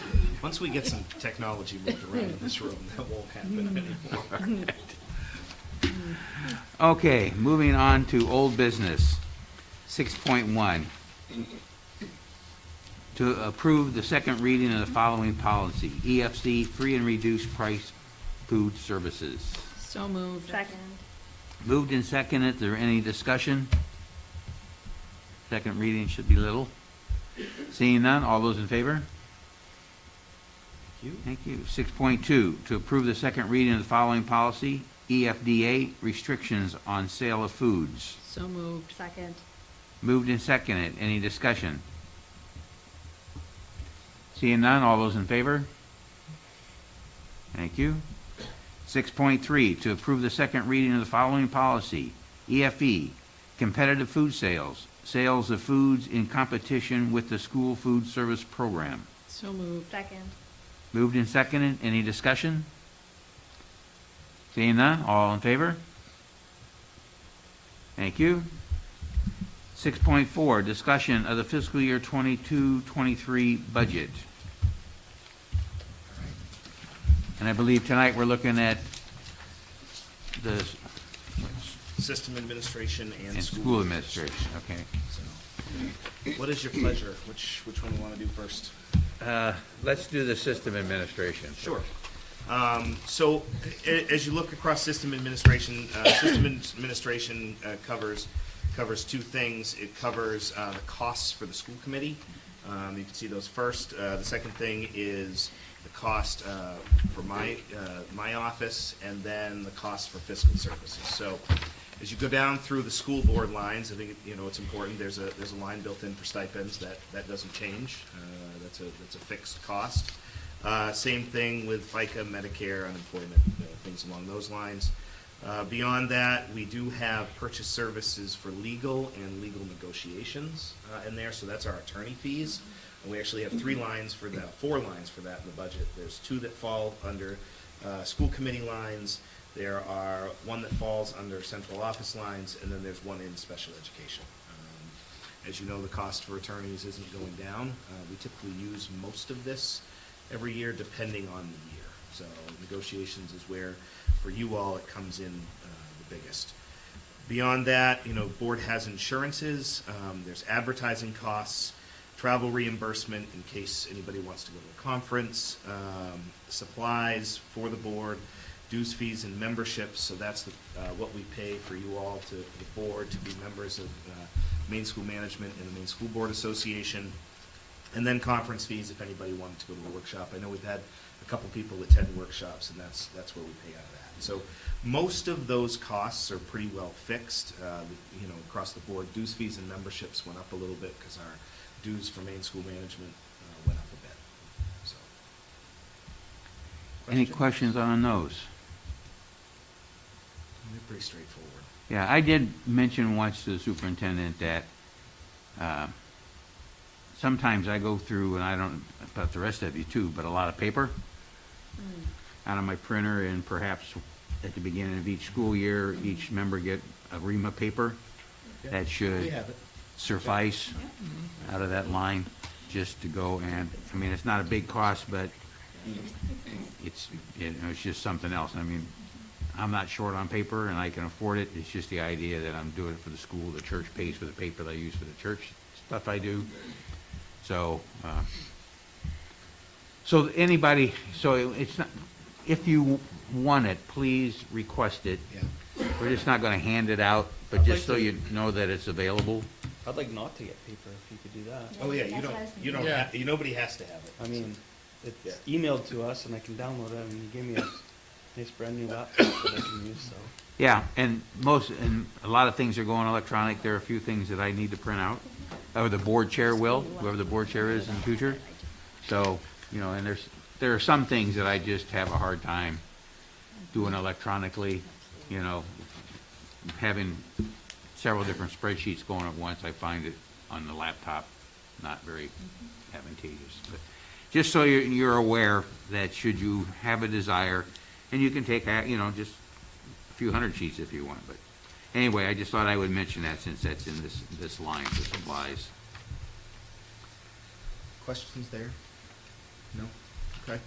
Once we get some technology moved around in this room, that won't happen anymore. Okay, moving on to old business. 6.1. To approve the second reading of the following policy, EFC, free and reduced price food services. So moved. Second. Moved and seconded. Is there any discussion? Second reading should be little. Seeing none, all those in favor? Thank you. 6.2, to approve the second reading of the following policy, EFDA, restrictions on sale of foods. So moved. Second. Moved and seconded. Any discussion? Seeing none, all those in favor? Thank you. 6.3, to approve the second reading of the following policy, EFE, competitive food sales, sales of foods in competition with the school food service program. So moved. Second. Moved and seconded. Any discussion? Seeing none, all in favor? Thank you. 6.4, discussion of the fiscal year 22-23 budget. And I believe tonight we're looking at the System administration and school administration. Okay. So, what is your pleasure? Which one do you want to do first? Let's do the system administration. Sure. So, as you look across system administration covers two things. It covers the costs for the school committee. You can see those first. The second thing is the cost for my office, and then the cost for fiscal services. So, as you go down through the school board lines, I think it's important. There's a line built in for stipends that doesn't change. That's a fixed cost. Same thing with FICA, Medicare, unemployment, things along those lines. Beyond that, we do have purchase services for legal and legal negotiations in there, so that's our attorney fees. And we actually have 4 lines for that in the budget. There's 2 that fall under school committee lines. There are 1 that falls under central office lines, and then there's 1 in special education. As you know, the cost for attorneys isn't going down. We typically use most of this every year, depending on the year. So negotiations is where, for you all, it comes in the biggest. Beyond that, board has insurances. There's advertising costs, travel reimbursement in case anybody wants to go to a conference, supplies for the board, dues, fees, and memberships. So that's what we pay for you all, to the board, to be members of Maine School Management and the Maine School Board Association. And then conference fees if anybody wanted to go to a workshop. I know we've had a couple people attend workshops, and that's where we pay out of that. So most of those costs are pretty well fixed. Across the board, dues, fees, and memberships went up a little bit because our dues for Maine School Management went up a bit. So, Any questions on those? They're pretty straightforward. Yeah, I did mention once to the superintendent that sometimes I go through, and I don't, about the rest of you too, but a lot of paper out of my printer, and perhaps at the beginning of each school year, each member get a ream of paper. That should suffice out of that line, just to go and, it's not a big cost, but it's just something else. I'm not short on paper and I can afford it. It's just the idea that I'm doing it for the school. The church pays for the paper that I use for the church stuff I do. So, so anybody, so it's not, if you want it, please request it. Yeah. We're just not gonna hand it out, but I'd just like so to- you know that it's available. I'd like not to get paper if you could do that. Oh, yeah, you don't, Yeah. nobody has to have it. I mean, it's Yeah. emailed to us and I can download it. I mean, you gave me a nice brand new laptop that I can use, so. Yeah, and a lot of things are going electronic. There are a few things that I need to print out. Or the board chair will, whoever the board chair is in the future. So, you know, and there are some things that I just have a hard time doing electronically, you know, having several different spreadsheets going at once. I find it on the laptop not very advantageous. But just so you're aware that should you have a desire, and you can take, you know, just a few hundred sheets if you want, but anyway, I just thought I would mention that since that's in this line for supplies. Questions there? No? Okay.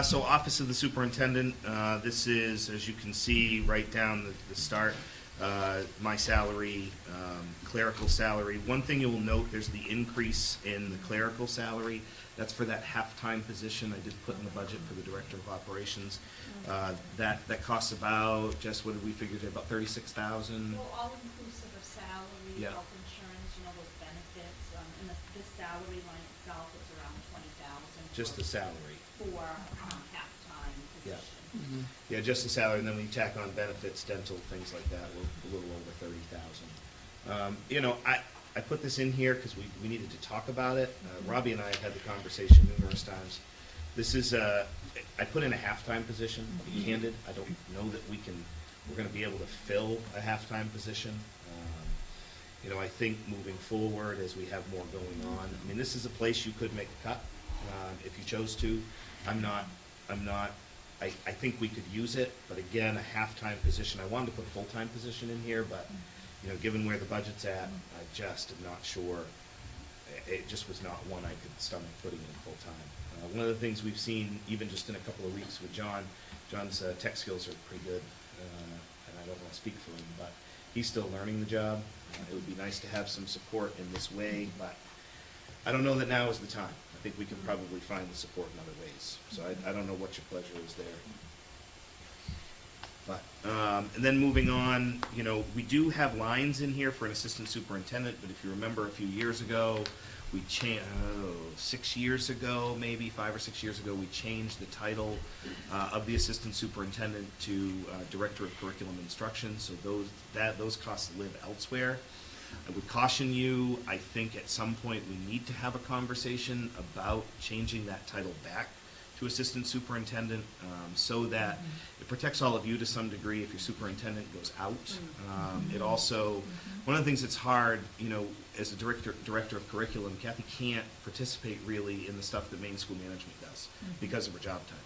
So Office of the Superintendent, this is, as you can see, right down the start, my salary, clerical salary. One thing you will note, there's the increase in the clerical salary. That's for that half-time position I did put in the budget for the Director of Operations. That costs about, Jess, what did we figure today, about $36,000? Well, all inclusive of salary, Yeah. health insurance, you know, those benefits, and this salary line itself is around 20,000. Just the salary. For half-time Yeah. position. Yeah, just the salary, and then when you tack on benefits, dental, things like that, we're a little over 30,000. You know, I put this in here because we needed to talk about it. Robbie and I have had the conversation numerous times. This is, I put in a halftime position, I'll be candid. I don't know that we're gonna be able to fill a halftime position. You know, I think moving forward, as we have more going on, I mean, this is a place you could make a cut, if you chose to. I think we could use it, but again, a halftime position, I wanted to put a full-time position in here, but, you know, given where the budget's at, I just am not sure. It just was not one I could stomach putting in full-time. One of the things we've seen, even just in a couple of weeks with John's tech skills are pretty good, and I don't want to speak for him, but he's still learning the job. It would be nice to have some support in this way, but I don't know that now is the time. I think we can probably find the support in other ways. So I don't know what your pleasure is there. But, and then moving on, you know, we do have lines in here for an assistant superintendent, but if you remember a few years ago, we changed, 6 years ago, maybe 5 or 6 years ago, we changed the title of the assistant superintendent to director of curriculum instruction. So those costs live elsewhere. I would caution you, I think at some point we need to have a conversation about changing that title back to assistant superintendent, so that it protects all of you to some degree if your superintendent goes out. It also, one of the things that's hard, you know, as a director of curriculum, Kathy can't participate really in the stuff that main school management does because of her job title.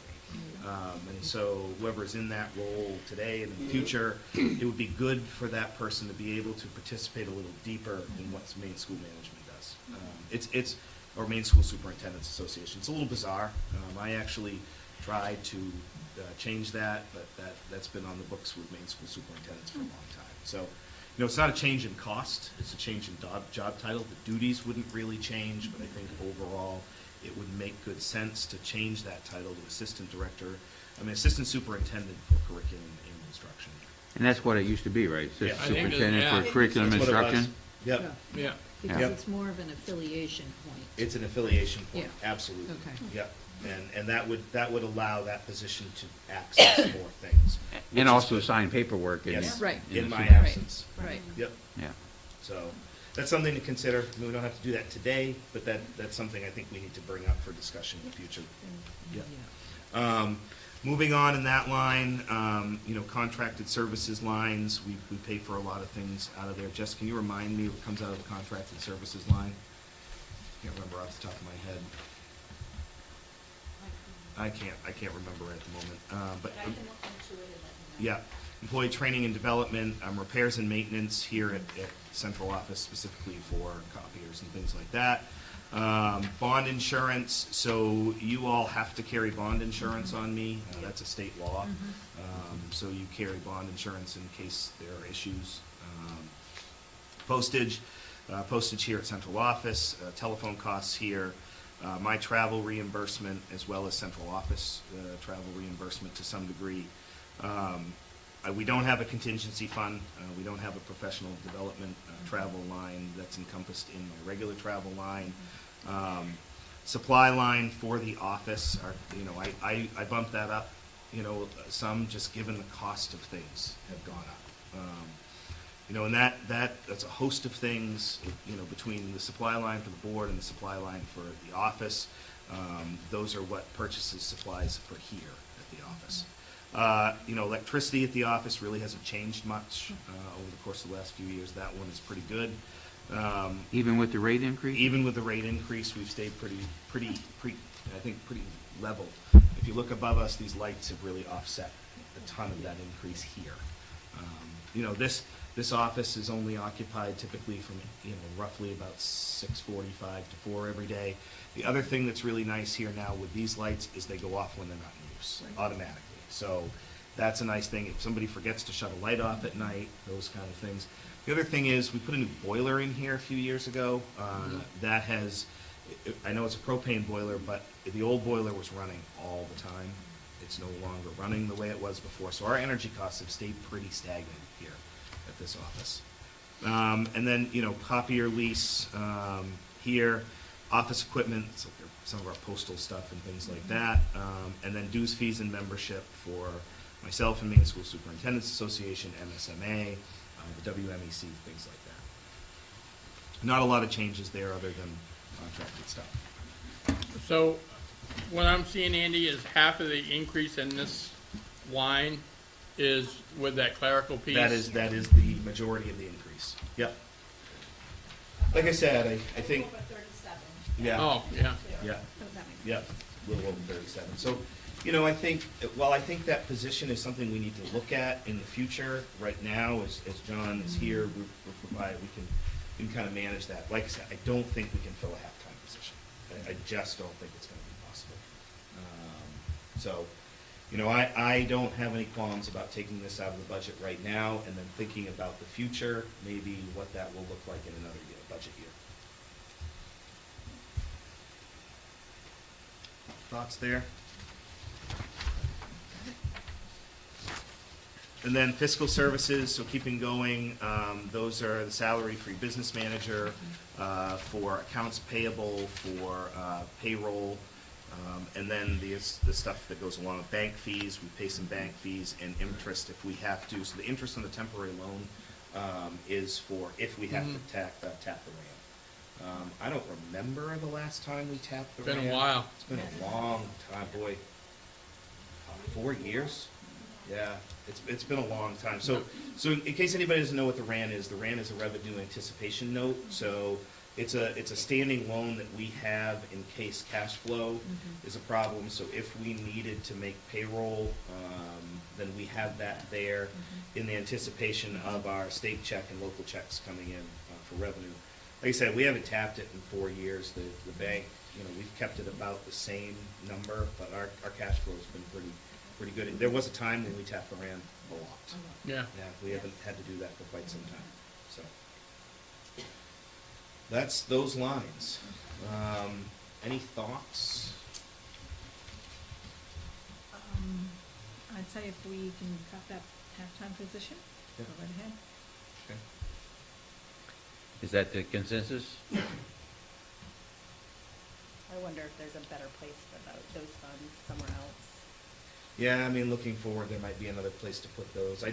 And so whoever's in that role today and in the future, it would be good for that person to be able to participate a little deeper in what main school management does. Or Main School Superintendents Association. It's a little bizarre. I actually tried to change that, but that's been on the books with Main School Superintendents for a long time. So, you know, it's not a change in cost, it's a change in job title. The duties wouldn't really change, but I think overall it would make good sense to change that title to Assistant Superintendent for Curriculum and Instruction. And that's what it used to be, right? Yeah. I think Superintendent yeah. for curriculum That's what it was. instruction? Yep. Yeah. Because Yep. it's more of an affiliation point. It's an affiliation point, Yeah. absolutely. Okay. Yep, and that would allow that position to access more things. which And is also good. sign paperwork in Yes, Right. in in the my super- absence. Right. Yep, Yeah. so that's something to consider. I mean, we don't have to do that today, but that's something I think we need to bring up for discussion in the future. Yep. Moving on in that line, you know, contracted services lines, we pay for a lot of things out of there. Jess, can you remind me what comes out of the contracted services line? Can't remember off the top of my head. I can't remember at the moment, but. I can look into it and let you know. Yeah, employee training and development, repairs and maintenance here at central office specifically for copiers and things like that. Bond insurance, so you all have to carry bond insurance on me. That's a state law. So you carry bond insurance in case there are issues. Postage here at central office, telephone costs here, my travel reimbursement as well as central office travel reimbursement to some degree. We don't have a contingency fund. We don't have a professional development travel line that's encompassed in my regular travel line. Supply line for the office, I bumped that up, some just given the cost of things have gone up. And that's a host of things, between the supply line for the board and the supply line for the office. Those are what purchases supplies for here at the office. Electricity at the office really hasn't changed much over the course of the last few years. That one is pretty good. Even with the rate increase? Even with the rate increase, we've stayed pretty level. If you look above us, these lights have really offset a ton of that increase here. This office is only occupied typically from roughly about 6:45 to 4 every day. The other thing that's really nice here now with these lights is they go off when they're not in use automatically. So that's a nice thing. If somebody forgets to shut a light off at night, those kind of things. The other thing is we put a new boiler in here a few years ago. That has, I know it's a propane boiler, but the old boiler was running all the time. It's no longer running the way it was before. So our energy costs have stayed pretty stagnant here at this office. And then, copier lease here, office equipment, so some of our postal stuff and things like that. And then dues, fees, and membership for myself and Maine School Superintendents Association, MSMA, the WMEC, things like that. Not a lot of changes there other than contracted stuff. So what I'm seeing, Andy, is half of the increase in this line is with that clerical piece. That is the majority of the increase. Yep. Like I said, I think. Yeah. Oh, yeah. Yeah. Yeah. A little over 37. So, I think that position is something we need to look at in the future. Right now, as John is here, we can kind of manage that. Like I said, I don't think we can fill a half-time position. I just don't think it's going to be possible. I don't have any qualms about taking this out of the budget right now and then thinking about the future, maybe what that will look like in another budget year. Thoughts there? And then fiscal services, so keeping going, those are the salary for your business manager, for accounts payable, for payroll, and then the stuff that goes along with bank fees. We pay some bank fees and interest if we have to. So the interest on the temporary loan is for if we have to tap the RAM. I don't remember the last time we tapped the RAM. It's been a while. It's been a long time, boy. 4 years? Yeah, it's been a long time. So in case anybody doesn't know what the RAN is a revenue anticipation note. So it's a standing loan that we have in case cash flow is a problem. So if we needed to make payroll, then we have that there in the anticipation of our state check and local checks coming in for revenue. Like I said, we haven't tapped it in 4 years. The bank, we've kept it about the same number, but our cash flow has been pretty good. There was a time when we tapped the RAM a lot. Yeah. Yeah, we haven't had to do that for quite some time. So that's those lines. Any thoughts? I'd say if we can cut that half-time position, go right ahead. Okay. Is that the consensus? I wonder if there's a better place for those funds somewhere else. Yeah, looking forward, there might be another place to put those.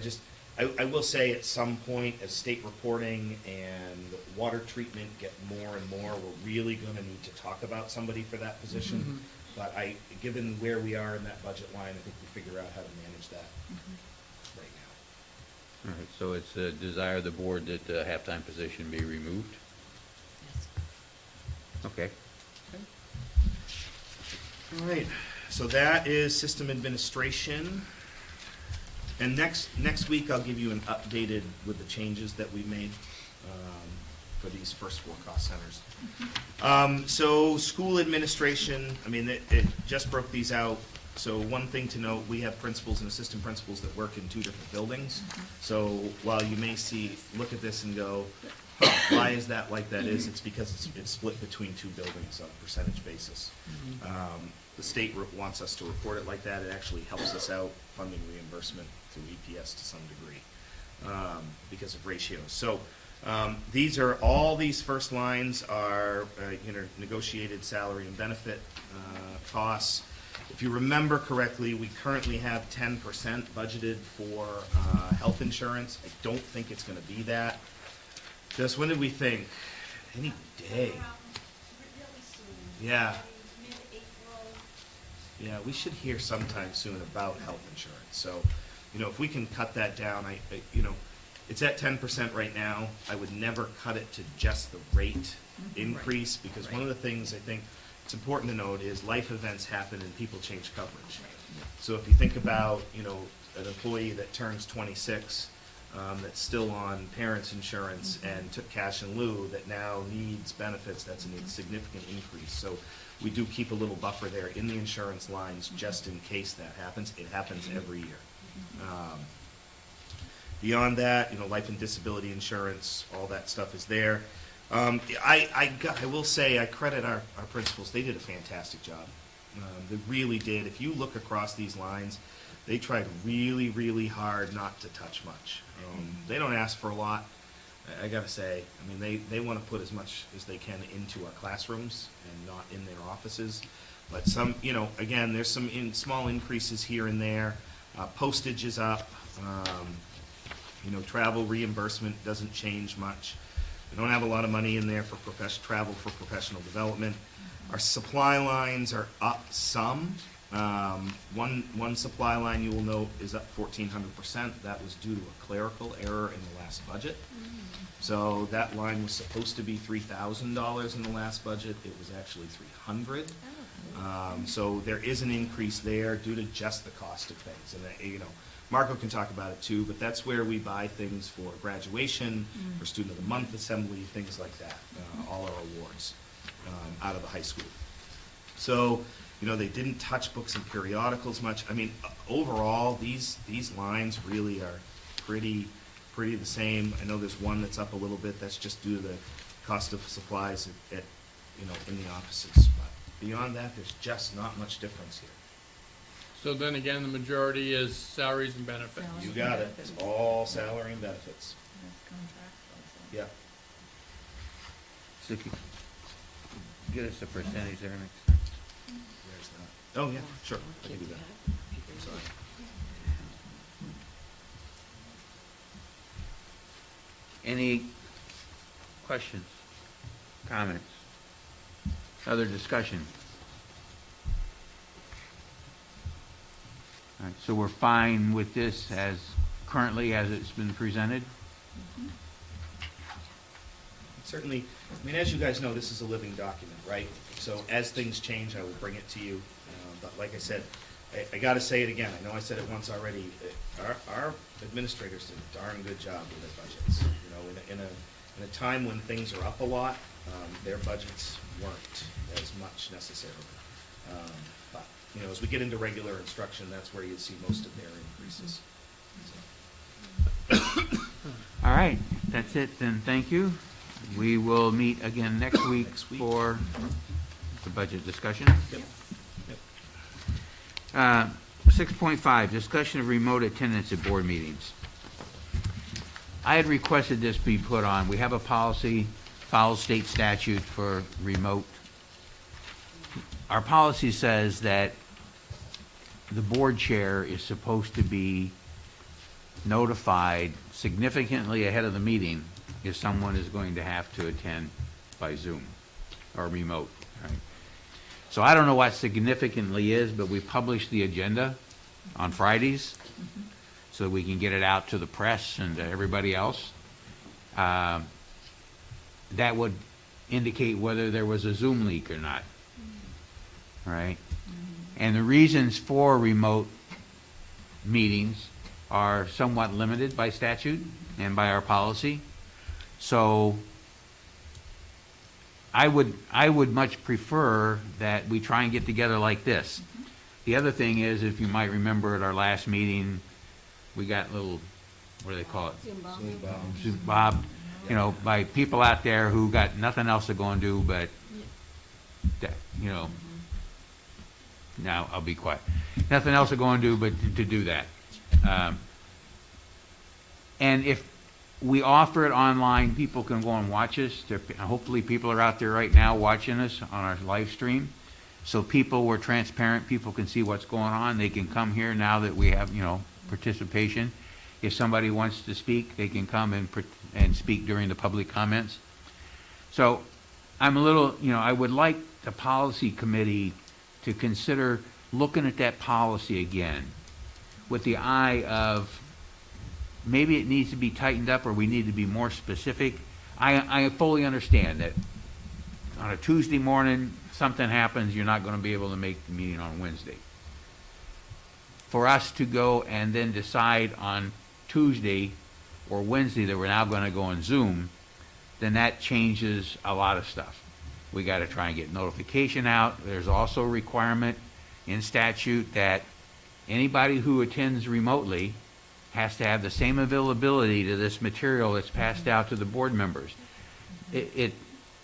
I will say at some point, as state reporting and water treatment get more and more, we're really going to need to talk about somebody for that position. But given where we are in that budget line, I think we figure out how to manage that right now. All right, so it's a desire of the board that the halftime position be removed? Yes. Okay. All right, so that is system administration. And next week, I'll give you an updated with the changes that we made. for these first 4 cost centers. So school administration, I mean, it just broke these out. So one thing to note, we have principals and assistant principals that work in 2 different buildings. So while you may look at this and go, why is that like that is, it's because it's split between 2 buildings on a percentage basis. The state wants us to report it like that. It actually helps us out funding reimbursement through EPS to some degree because of ratios. So these first lines are negotiated salary and benefit costs. If you remember correctly, we currently have 10% budgeted for health insurance. I don't think it's going to be that. Just when did we think? Any day. Yeah. Yeah, we should hear sometime soon about health insurance. So, if we can cut that down, it's at 10% right now. I would never cut it to just the rate increase because one of the things I think it's important to note is life events happen and people change coverage. So if you think about, an employee that turns 26, that's still on parents' insurance and took cash in lieu that now needs benefits, that's a significant increase. So we do keep a little buffer there in the insurance lines just in case that happens. It happens every year. Beyond that, life and disability insurance, all that stuff is there. I will say I credit our principals. They did a fantastic job. They really did. If you look across these lines, they tried really, really hard not to touch much. They don't ask for a lot. I gotta say, they want to put as much as they can into our classrooms and not in their offices. But some, again, there's some small increases here and there. Postage is up. Travel reimbursement doesn't change much. We don't have a lot of money in there for travel for professional development. Our supply lines are up some. One supply line you will note is up 1,400%. That was due to a clerical error in the last budget. So that line was supposed to be $3,000 in the last budget. It was actually $300. So there is an increase there due to just the cost of things. And Marco can talk about it too, but that's where we buy things for graduation, for Student of the Month assembly, things like that, all our awards out of the high school. So, they didn't touch books and periodicals much. Overall, these lines really are pretty the same. I know there's one that's up a little bit. That's just due to the cost of supplies at in the offices. But beyond that, there's just not much difference here. So then again, the majority is salaries and benefits. You got it. It's all salary and benefits. Yeah. So if you get us a percentage there next time. Where's that? Oh, yeah, sure. I can do that. I'm sorry. Any questions, comments, other discussion? All right, so we're fine with this as currently as it's been presented? Certainly, as you guys know, this is a living document, right? So as things change, I will bring it to you. But like I said, I got to say it again. I know I said it once already. Our administrators did a darn good job with their budgets. In a time when things are up a lot, their budgets weren't as much necessarily. But as we get into regular instruction, that's where you see most of their increases. All right, that's it then, thank you. We will meet again next week for the budget discussion. Yep. 6.5, discussion of remote attendance at board meetings. I had requested this be put on. We have a policy, follows state statute for remote. Our policy says that the board chair is supposed to be notified significantly ahead of the meeting if someone is going to have to attend by Zoom or remote. Right? So I don't know what significantly is, but we publish the agenda on Fridays so that we can get it out to the press and to everybody else. That would indicate whether there was a Zoom leak or not. Right? And the reasons for remote meetings are somewhat limited by statute and by our policy. So I would much prefer that we try and get together like this. The other thing is, if you might remember at our last meeting, we got little, what do they call it? Zoom Bob, you know, by people out there who got nothing else to go and do, but, you know, now I'll be quiet. Nothing else to go and do but to do that. And if we offer it online, people can go and watch us. Hopefully people are out there right now watching us on our live stream. So we're transparent, people can see what's going on. They can come here now that we have, you know, participation. If somebody wants to speak, they can come and speak during the public comments. So I'm a little, you know, I would like the policy committee to consider looking at that policy again with the eye of maybe it needs to be tightened up or we need to be more specific. I fully understand that on a Tuesday morning, something happens, you're not going to be able to make the meeting on Wednesday. For us to go and then decide on Tuesday or Wednesday that we're now going to go on Zoom, then that changes a lot of stuff. We got to try and get notification out. There's also a requirement in statute that anybody who attends remotely has to have the same availability to this material that's passed out to the board members.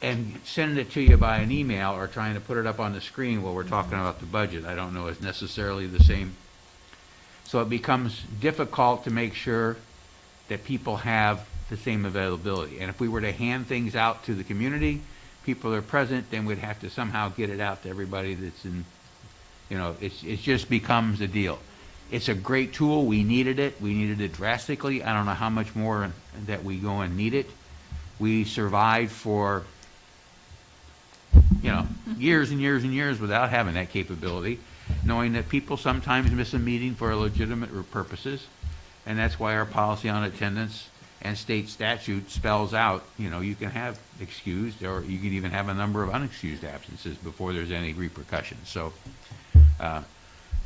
And sending it to you by an email or trying to put it up on the screen while we're talking about the budget, I don't know is necessarily the same. So it becomes difficult to make sure that people have the same availability. And if we were to hand things out to the community, people are present, then we'd have to somehow get it out to everybody that's in, you know, it just becomes a deal. It's a great tool. We needed it. We needed it drastically. I don't know how much more that we go and need it. We survived for, you know, years and years and years without having that capability, knowing that people sometimes miss a meeting for legitimate purposes, and that's why our policy on attendance and state statute spells out, you know, you can have excused or you can even have a number of unexcused absences before there's any repercussions. So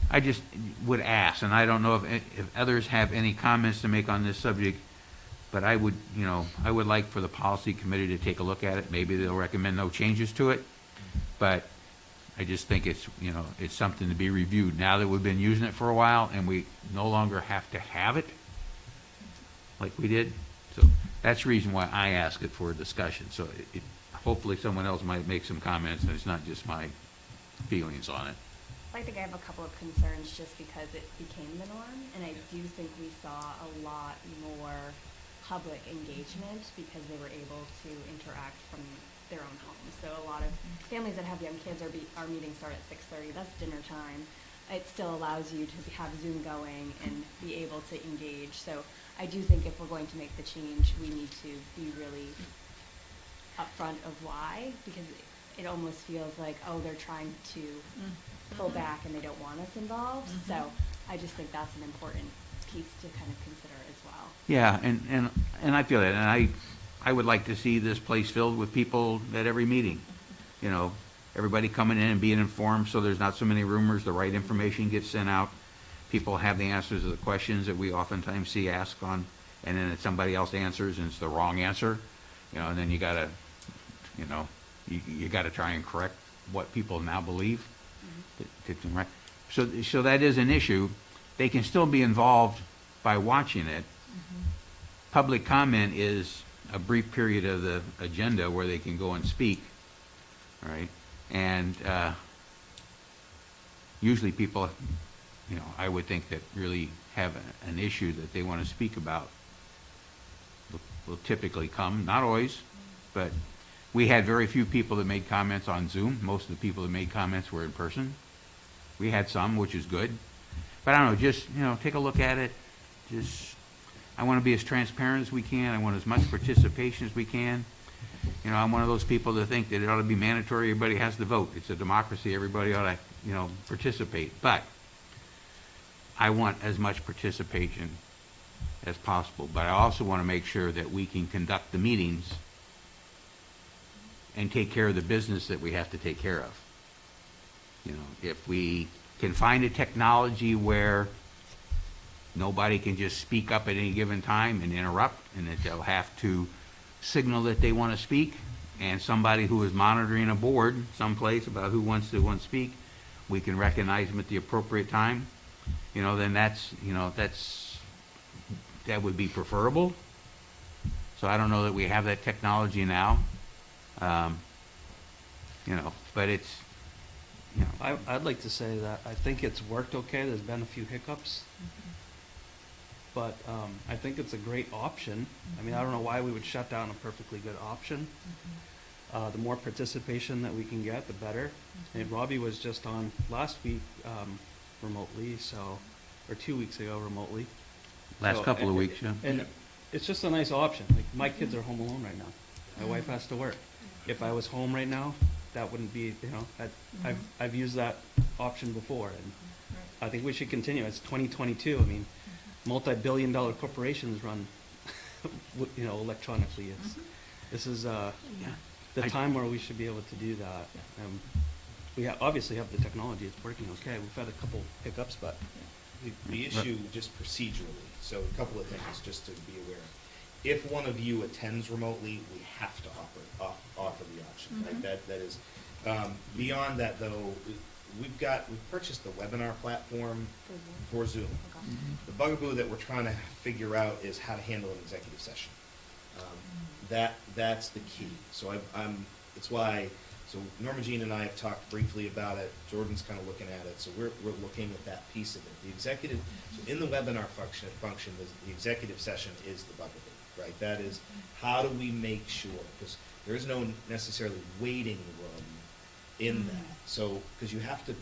I just would ask, and I don't know if others have any comments to make on this subject, but I would, you know, I would like for the policy committee to take a look at it. Maybe they'll recommend no changes to it, but I just think it's, you know, it's something to be reviewed now that we've been using it for a while and we no longer have to have it like we did. So that's the reason why I ask it for a discussion. So hopefully someone else might make some comments and it's not just my feelings on it. I think I have a couple of concerns just because it became the norm, and I do think we saw a lot more public engagement because they were able to interact from their own homes. So a lot of families that have young kids, our meetings start at 6:30. That's dinner time. It still allows you to have Zoom going and be able to engage. So I do think if we're going to make the change, we need to be really upfront of why, because it almost feels like, oh, they're trying to pull back and they don't want us involved. So I just think that's an important piece to kind of consider as well. Yeah, and I feel that, and I would like to see this place filled with people at every meeting. You know, everybody coming in and being informed so there's not so many rumors, the right information gets sent out. People have the answers to the questions that we oftentimes see asked on, and then somebody else answers and it's the wrong answer. You know, and then you gotta, you know, you gotta try and correct what people now believe. Right? So that is an issue. They can still be involved by watching it. Public comment is a brief period of the agenda where they can go and speak, all right? And usually people, you know, I would think that really have an issue that they want to speak about will typically come, not always, but we had very few people that made comments on Zoom. Most of the people that made comments were in person. We had some, which is good. But I don't know, just, you know, take a look at it. Just, I want to be as transparent as we can. I want as much participation as we can. You know, I'm one of those people that think that it ought to be mandatory. Everybody has to vote. It's a democracy. Everybody ought to, you know, participate. But I want as much participation as possible. But I also want to make sure that we can conduct the meetings and take care of the business that we have to take care of. You know, if we can find a technology where nobody can just speak up at any given time and interrupt, and that they'll have to signal that they want to speak, and somebody who is monitoring a board someplace about who wants to speak, we can recognize them at the appropriate time, then that would be preferable. So I don't know that we have that technology now, but it's, I'd like to say that I think it's worked okay. There's been a few hiccups. But I think it's a great option. I mean, I don't know why we would shut down a perfectly good option. The more participation that we can get, the better. And Robbie was just on last week remotely, or 2 weeks ago remotely. last couple of weeks, yeah. And it's just a nice option. Like, my kids are home alone right now. My wife has to work. If I was home right now, that wouldn't be, I've used that option before, and I think we should continue. It's 2022. I mean, multi-billion-dollar corporations run, electronically. This is the time where we should be able to do that. We obviously have the technology. It's working okay. We've had a couple hiccups, but The issue, just procedurally, so a couple of things just to be aware of. If one of you attends remotely, we have to offer the option, right? That is, beyond that though, we've purchased the webinar platform for Zoom. The bugaboo that we're trying to figure out is how to handle an executive session. That's the key. So it's why, so Norma Jean and I have talked briefly about it. Jordan's kind of looking at it. So we're looking at that piece of it. The executive, so in the webinar function, the executive session is the bugaboo, right? That is, how do we make sure, because there is no necessarily waiting room in that. So, because you have to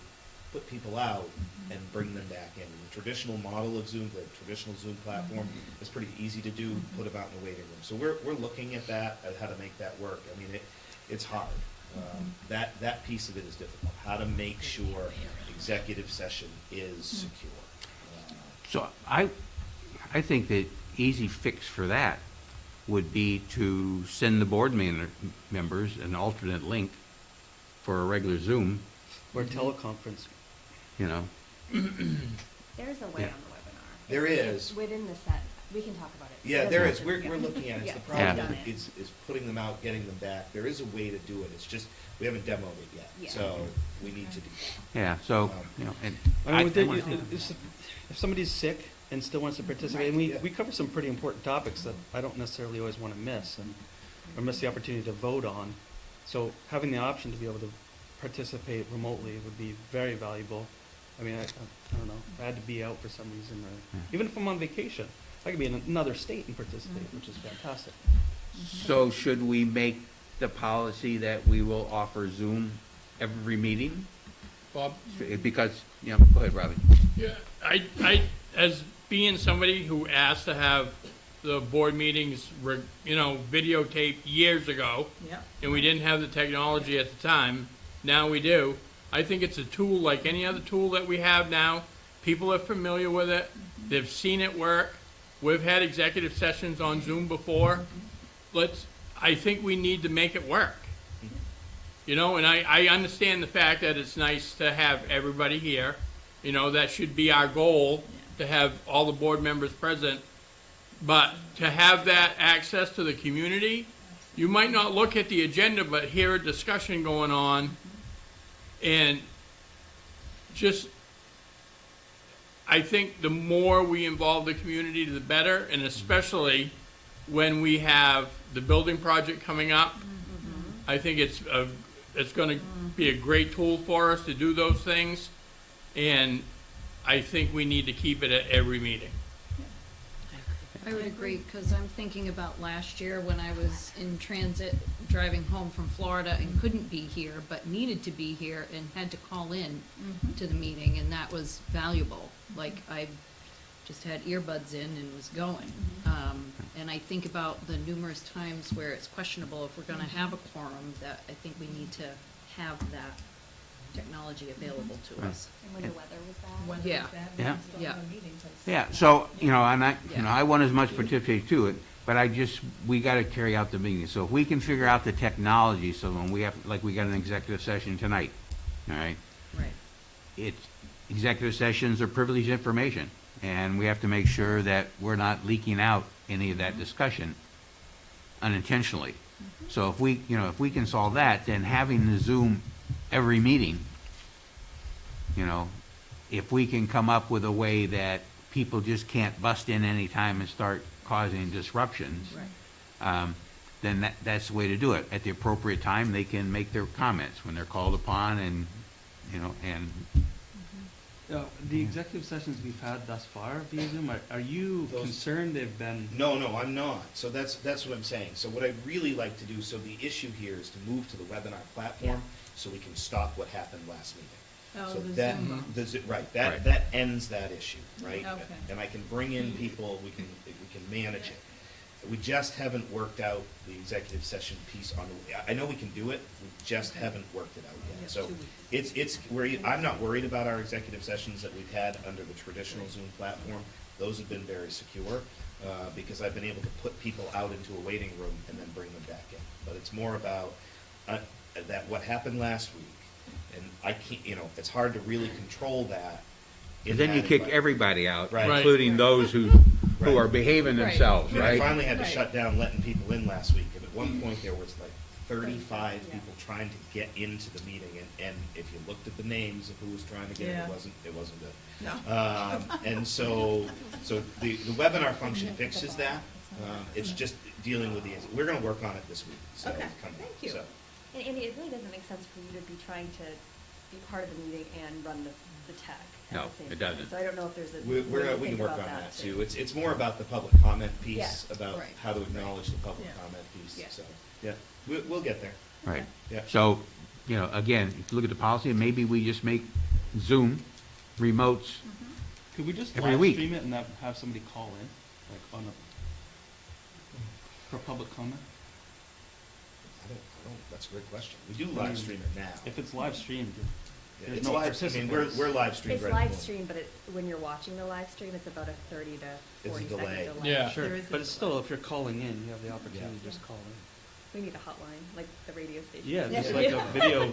put people out and bring them back in. The traditional model of Zoom, the traditional Zoom platform, is pretty easy to do, put them out in the waiting room. So we're looking at that, at how to make that work. I mean, it's hard. That piece of it is difficult. How to make sure executive session is secure. So I think the easy fix for that would be to send the board members an alternate link for a regular Zoom. or teleconference. You know. There's a way on the webinar. There It's is. within the set. We can talk about it. Yeah, there is. We're looking at it. Yeah. The problem Yeah. is putting them out, getting them back. There is a way to do it. It's just, we haven't demoed it yet. Yeah. So we need to do that. Yeah. So and I mean, if somebody's sick and still wants to participate, and we cover some pretty important topics that I don't necessarily always want to miss, or miss the opportunity to vote on. So having the option to be able to participate remotely would be very valuable. I mean, I don't know. I had to be out for some reason, or even if I'm on vacation, I could be in another state and participate, which is fantastic. So should we make the policy that we will offer Zoom every meeting? Bob? Because, go ahead, Robbie. Yeah, I, as being somebody who asked to have the board meetings, videotaped years ago, and we didn't have the technology at the time, now we do. I think it's a tool like any other tool that we have now. People are familiar with it. They've seen it work. We've had executive sessions on Zoom before. I think we need to make it work. And I understand the fact that it's nice to have everybody here. That should be our goal, to have all the board members present. But to have that access to the community, you might not look at the agenda, but hear a discussion going on. And I think the more we involve the community, the better, and especially when we have the building project coming up. I think it's going to be a great tool for us to do those things, and I think we need to keep it at every meeting. I would agree, because I'm thinking about last year when I was in transit driving home from Florida and couldn't be here, but needed to be here and had to call in to the meeting, and that was valuable. Like, I just had earbuds in and was going. And I think about the numerous times where it's questionable if we're going to have a quorum, that I think we need to have that technology available to us. And when the weather was bad. Yeah. So I want as much participation to it, but we got to carry out the meeting. So if we can figure out the technology, so when we got an executive session tonight, all right. Right. Executive sessions are privileged information, and we have to make sure that we're not leaking out any of that discussion unintentionally. So if we, if we can solve that, then having the Zoom every meeting, if we can come up with a way that people just can't bust in any time and start causing disruptions, then that's the way to do it. At the appropriate time, they can make their comments when they're called upon, and The executive sessions we've had thus far via Zoom, are you concerned they've been? No, I'm not. So that's what I'm saying. So what I'd really like to do, so the issue here is to move to the webinar platform so we can stop what happened last meeting. Oh, So the that, Zoom. that ends that issue, right? Okay. And I can bring in people, we can manage it. We just haven't worked out the executive session piece on, I know we can do it, we just haven't worked it out yet. So I'm not worried about our executive sessions that we've had under the traditional Zoom platform. Those have been very secure, because I've been able to put people out into a waiting room and then bring them back in. But it's more about that what happened last week, and I can't, it's hard to really control that. And then you that kick environment. everybody out, Right. including those who are behaving themselves, I right? finally had to shut down letting people in last week, and at one point there was like 35 people trying to get into the meeting, and if you looked at the names of who was trying to get in, it wasn't good. No. And so the webinar function fixes that. It's just dealing with we're going to work on it this week. So Okay. coming up. Thank you. So. And Andy, it really doesn't make sense for you to be trying to be part of the meeting and run the tech at No, the same it time. doesn't. So I don't know if there's a We way to can think work about on that too. too. It's more about the public comment piece, Yeah. about Right. how to acknowledge the public Yeah. comment piece. Yeah. So we'll get there. Right. Yeah. So, again, if you look at the policy, maybe we just make Zoom remotes. Could we just Every live week. stream it and have somebody call in, like for public comment? I don't, that's a great question. We do live stream it now. If it's live streamed, there's It's no live, I mean, participants. we're live streamed It's right live now. streamed, but when you're watching the live stream, it's about a 30 to It's a 40 second delay. delay. Yeah. Sure, There is a but it's still, if you're calling in, you have the opportunity Yeah. to just call in. We need a hotline, like the radio station. Yeah, there's like a video,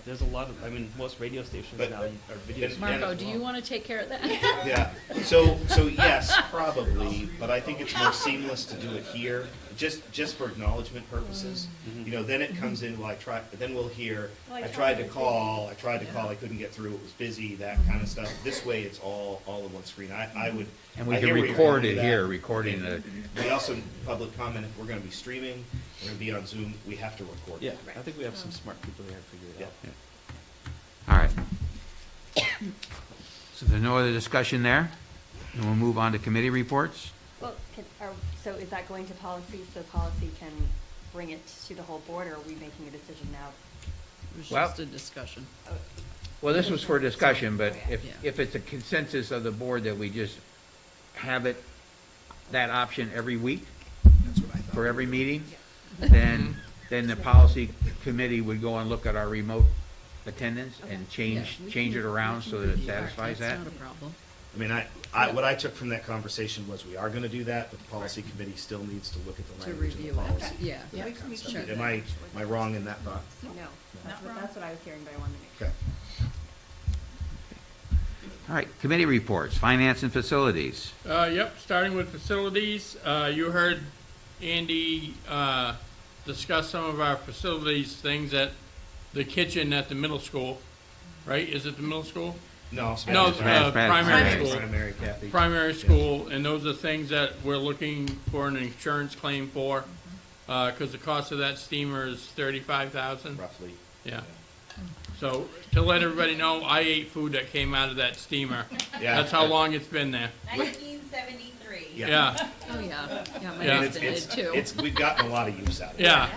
there's a lot of, most radio stations But- now are video. and- Marco, do you want to take care of that? Yeah, so yes, probably, but I think it's more seamless to do it here, just for acknowledgement purposes. Then it comes in, then we'll hear, I tried to call, I couldn't get through, it was busy, that kind of stuff. This way, it's all in one screen. I would. And we I can hear where you're record going it with that. here, recording the, We also, public comment, if we're gonna be streaming, we're gonna be on Zoom, we have to record. Yeah, it. I think we have some smart people there to figure it Yeah. out. all right. So there's no other discussion there, and we'll move on to committee reports. Well, so is that going to policy so policy can bring it to the whole board, or are we making a decision now? It was Well- just a discussion. Well, this was for discussion, but Yeah. if it's a consensus of the board that we just have that option every week That's what I thought. for every meeting, then the policy committee would go and look at our remote attendance and change it around so that it satisfies that. That's not a problem. I mean, what I took from that conversation was we are gonna do that, but the policy committee still needs to look at the To language of the review it. policy. Yeah. that kind of stuff. Sure. Am I wrong in that thought? No, Not wrong. that's what I was hearing, but I wanted to make sure. Okay. All right, committee reports, finance and facilities. Yep, starting with facilities, you heard Andy discuss some of our facilities things at the kitchen at the middle school, right? Is it the middle school? No, No, Spanish. primary school. Primary, Kathy. Primary school, and those are things that we're looking for an insurance claim for, because the cost of that steamer is $35,000. Roughly. Yeah. So to let everybody know, I ate food that came out of that steamer. Yeah. That's how long it's been there. 1973. Yeah. Oh, yeah. Yeah, my Yeah. husband did too. We've gotten a lot of use out of it. Yeah,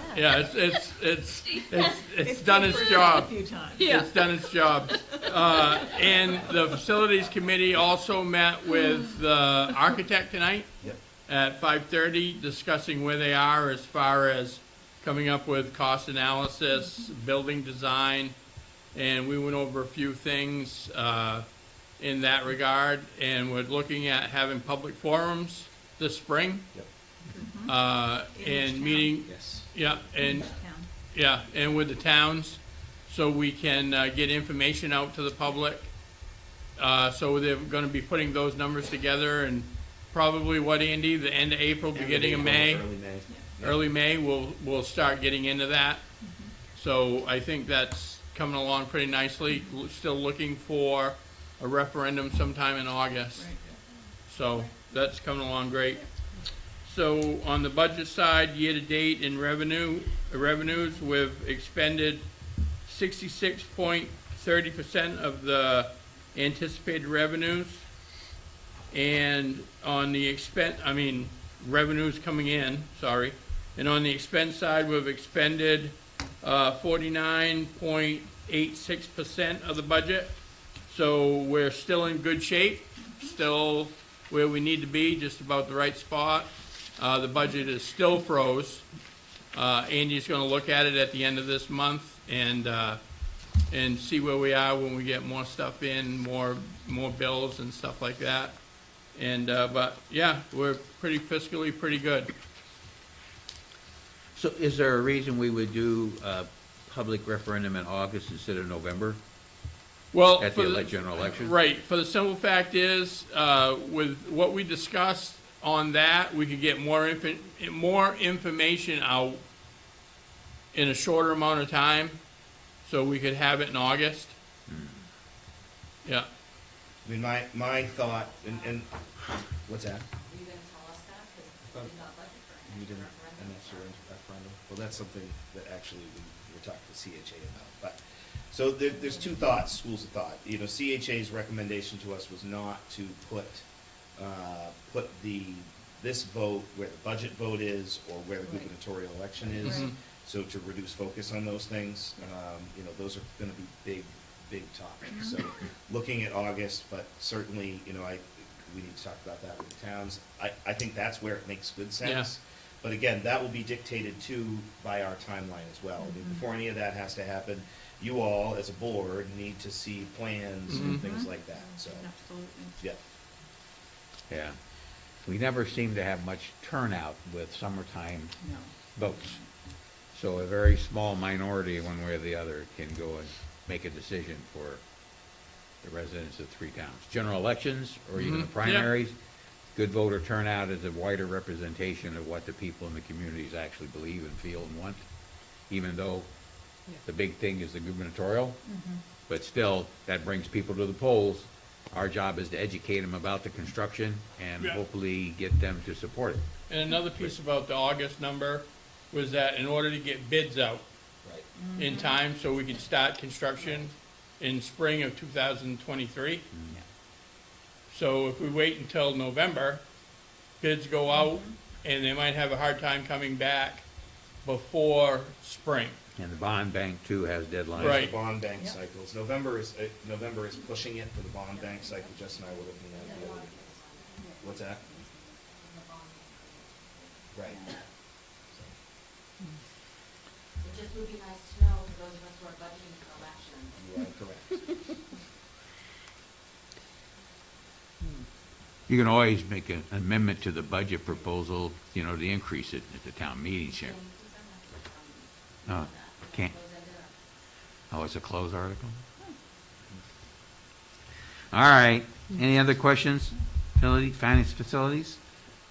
it's done its job. Yeah. It's done its job. And the facilities committee also met with the architect tonight Yep. at 5:30, discussing where they are as far as coming up with cost analysis, building design, and we went over a few things in that regard, and we're looking at having public forums this spring. Yep. And meeting, Yes. and with the towns, so we can get information out to the public. So they're gonna be putting those numbers together, and probably what, Andy, the end of April, beginning of May? Early May. early May, we'll start getting into that. So I think that's coming along pretty nicely. Still looking for a referendum sometime in August. So that's coming along great. So on the budget side, year-to-date in revenues, we've expended 66.30% of the anticipated revenues. And on the revenues coming in, sorry. And on the expense side, we've expended 49.86% of the budget. So we're still in good shape, still where we need to be, just about the right spot. The budget is still froze. Andy's going to look at it at the end of this month and see where we are when we get more stuff in, more bills and stuff like that. And but yeah, we're fiscally pretty good. So is there a reason we would do a public referendum in August instead of November? Well, at the general election? Right. For the simple fact is, with what we discussed on that, we could get more information out in a shorter amount of time, so we could have it in August. Yeah. I mean, my thought, and what's that? Are you going to tell us that? Because we got budget for You didn't, and that's your referendum? Well, that's something that actually we're talking to CHA about. But so there's two schools of thought. You know, CHA's recommendation to us was not to put this vote where the budget vote is or where the gubernatorial election is. Right. So to reduce focus on those things, you know, those are going to be big topics. So looking at August, but certainly, you know, we need to talk about that with the towns. I think that's where it makes good sense. Yeah. But again, that will be dictated too by our timeline as well. I mean, before any of that has to happen, you all, as a board, need to see plans and things like that, so. Absolutely. Yeah. Yeah. We never seem to have much turnout with summertime votes. So a very small minority, one way or the other, can go and make a decision for the residents of 3 towns. General elections, or even the primaries, good voter turnout is a wider representation of what the people in the communities actually believe and feel and want, even though the big thing is the gubernatorial. But still, that brings people to the polls. Our job is to educate them about the construction and hopefully get them to support it. And another piece about the August number was that in order to get bids out in time so we could start construction in spring of 2023. So if we wait until November, bids go out and they might have a hard time coming back before spring. And the bond bank too has deadlines. Right. The bond bank cycles. November is pushing it for the bond bank cycle. Jess and I were looking at it the other day. What's that? Right. It just would be nice to know for those of us who are budgeting for elections. You are correct. You can always make an amendment to the budget proposal, you know, to increase it at the town meeting, Sharon. No, can't. Oh, it's a closed article? All right. Any other questions? Finance facilities?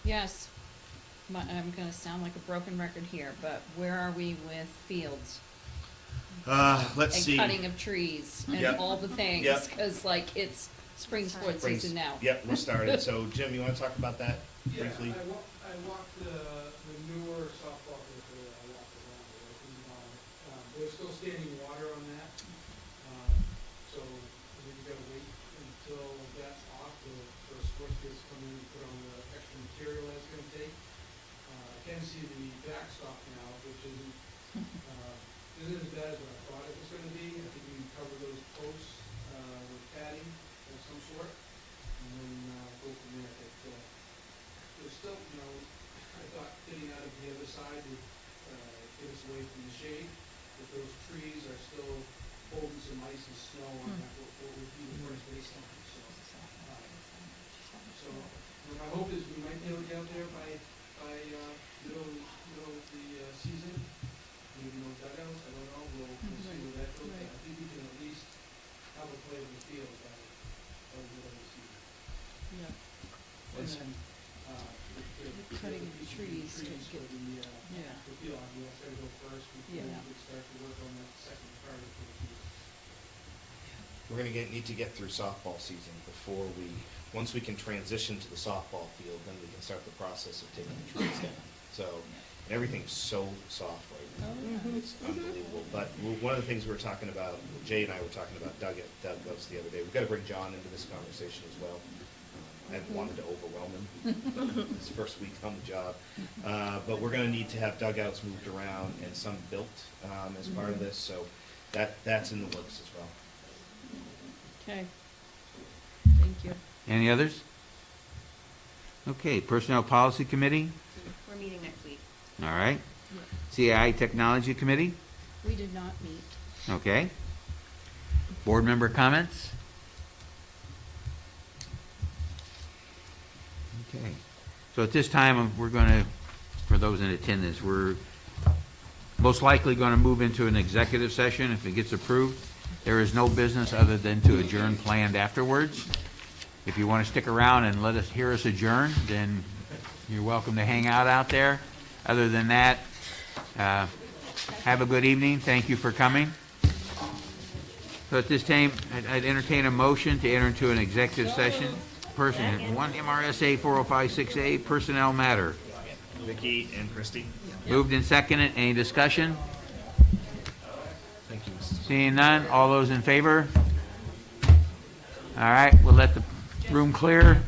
Yes. I'm going to sound like a broken record here, but where are we with fields? Let's and see. Cutting of trees and Yep. all the things, Yep. because like it's spring sports season now. Yep, we're started. So Jim, you want to talk about that briefly? I walked the newer softball field today. I walked around it. There's still standing water on that. So we've got to wait until that's off for sports fields to come in and put on the extra material that's going to take. I can see the backstop now, which isn't as bad as what I thought it was going to be. I think we can cover those posts with padding of some sort, and then go from there. But there's still, you know, I thought getting out of the other side would get us away from the shade, but those trees are still holding some ice and snow on that, what would be the first baseline. So my hope is we might be able to get out there by middle of the season. Maybe no dugouts, I don't know, we'll see where that goes. I think we can at least have a play of the field by the middle of the season. Yeah. And then, The cutting of the trees to get, for the we're gonna need to get through softball season before once we can transition to the softball field, then we can start the process of taking the trees down. So, everything's so soft right now. It's unbelievable. But one of the things we were talking about, Jay and I were talking about dugouts the other day. We've got to bring John into this conversation as well. I haven't wanted to overwhelm him. His first week on the job. But we're going to need to have dugouts moved around and some built as part of this. So that's in the works as well. Okay. Thank you. Any others? Okay, Personnel Policy Committee, We're meeting next week. all right. CAI Technology Committee, We did not meet. okay. Board member comments? Okay. So at this time, we're going to, for those in attendance, we're most likely going to move into an executive session if it gets approved. There is no business other than to adjourn planned afterwards. If you want to stick around and hear us adjourn, then you're welcome to hang out there. Other than that, have a good evening. Thank you for coming. So at this time, I'd entertain a motion to enter into an executive session. 1 MRSA 4056A, personnel matter. Vicki and Christy. Moved and seconded. Any discussion? Thank you, Mrs. Seeing none, all those in favor? All right, we'll let the room clear.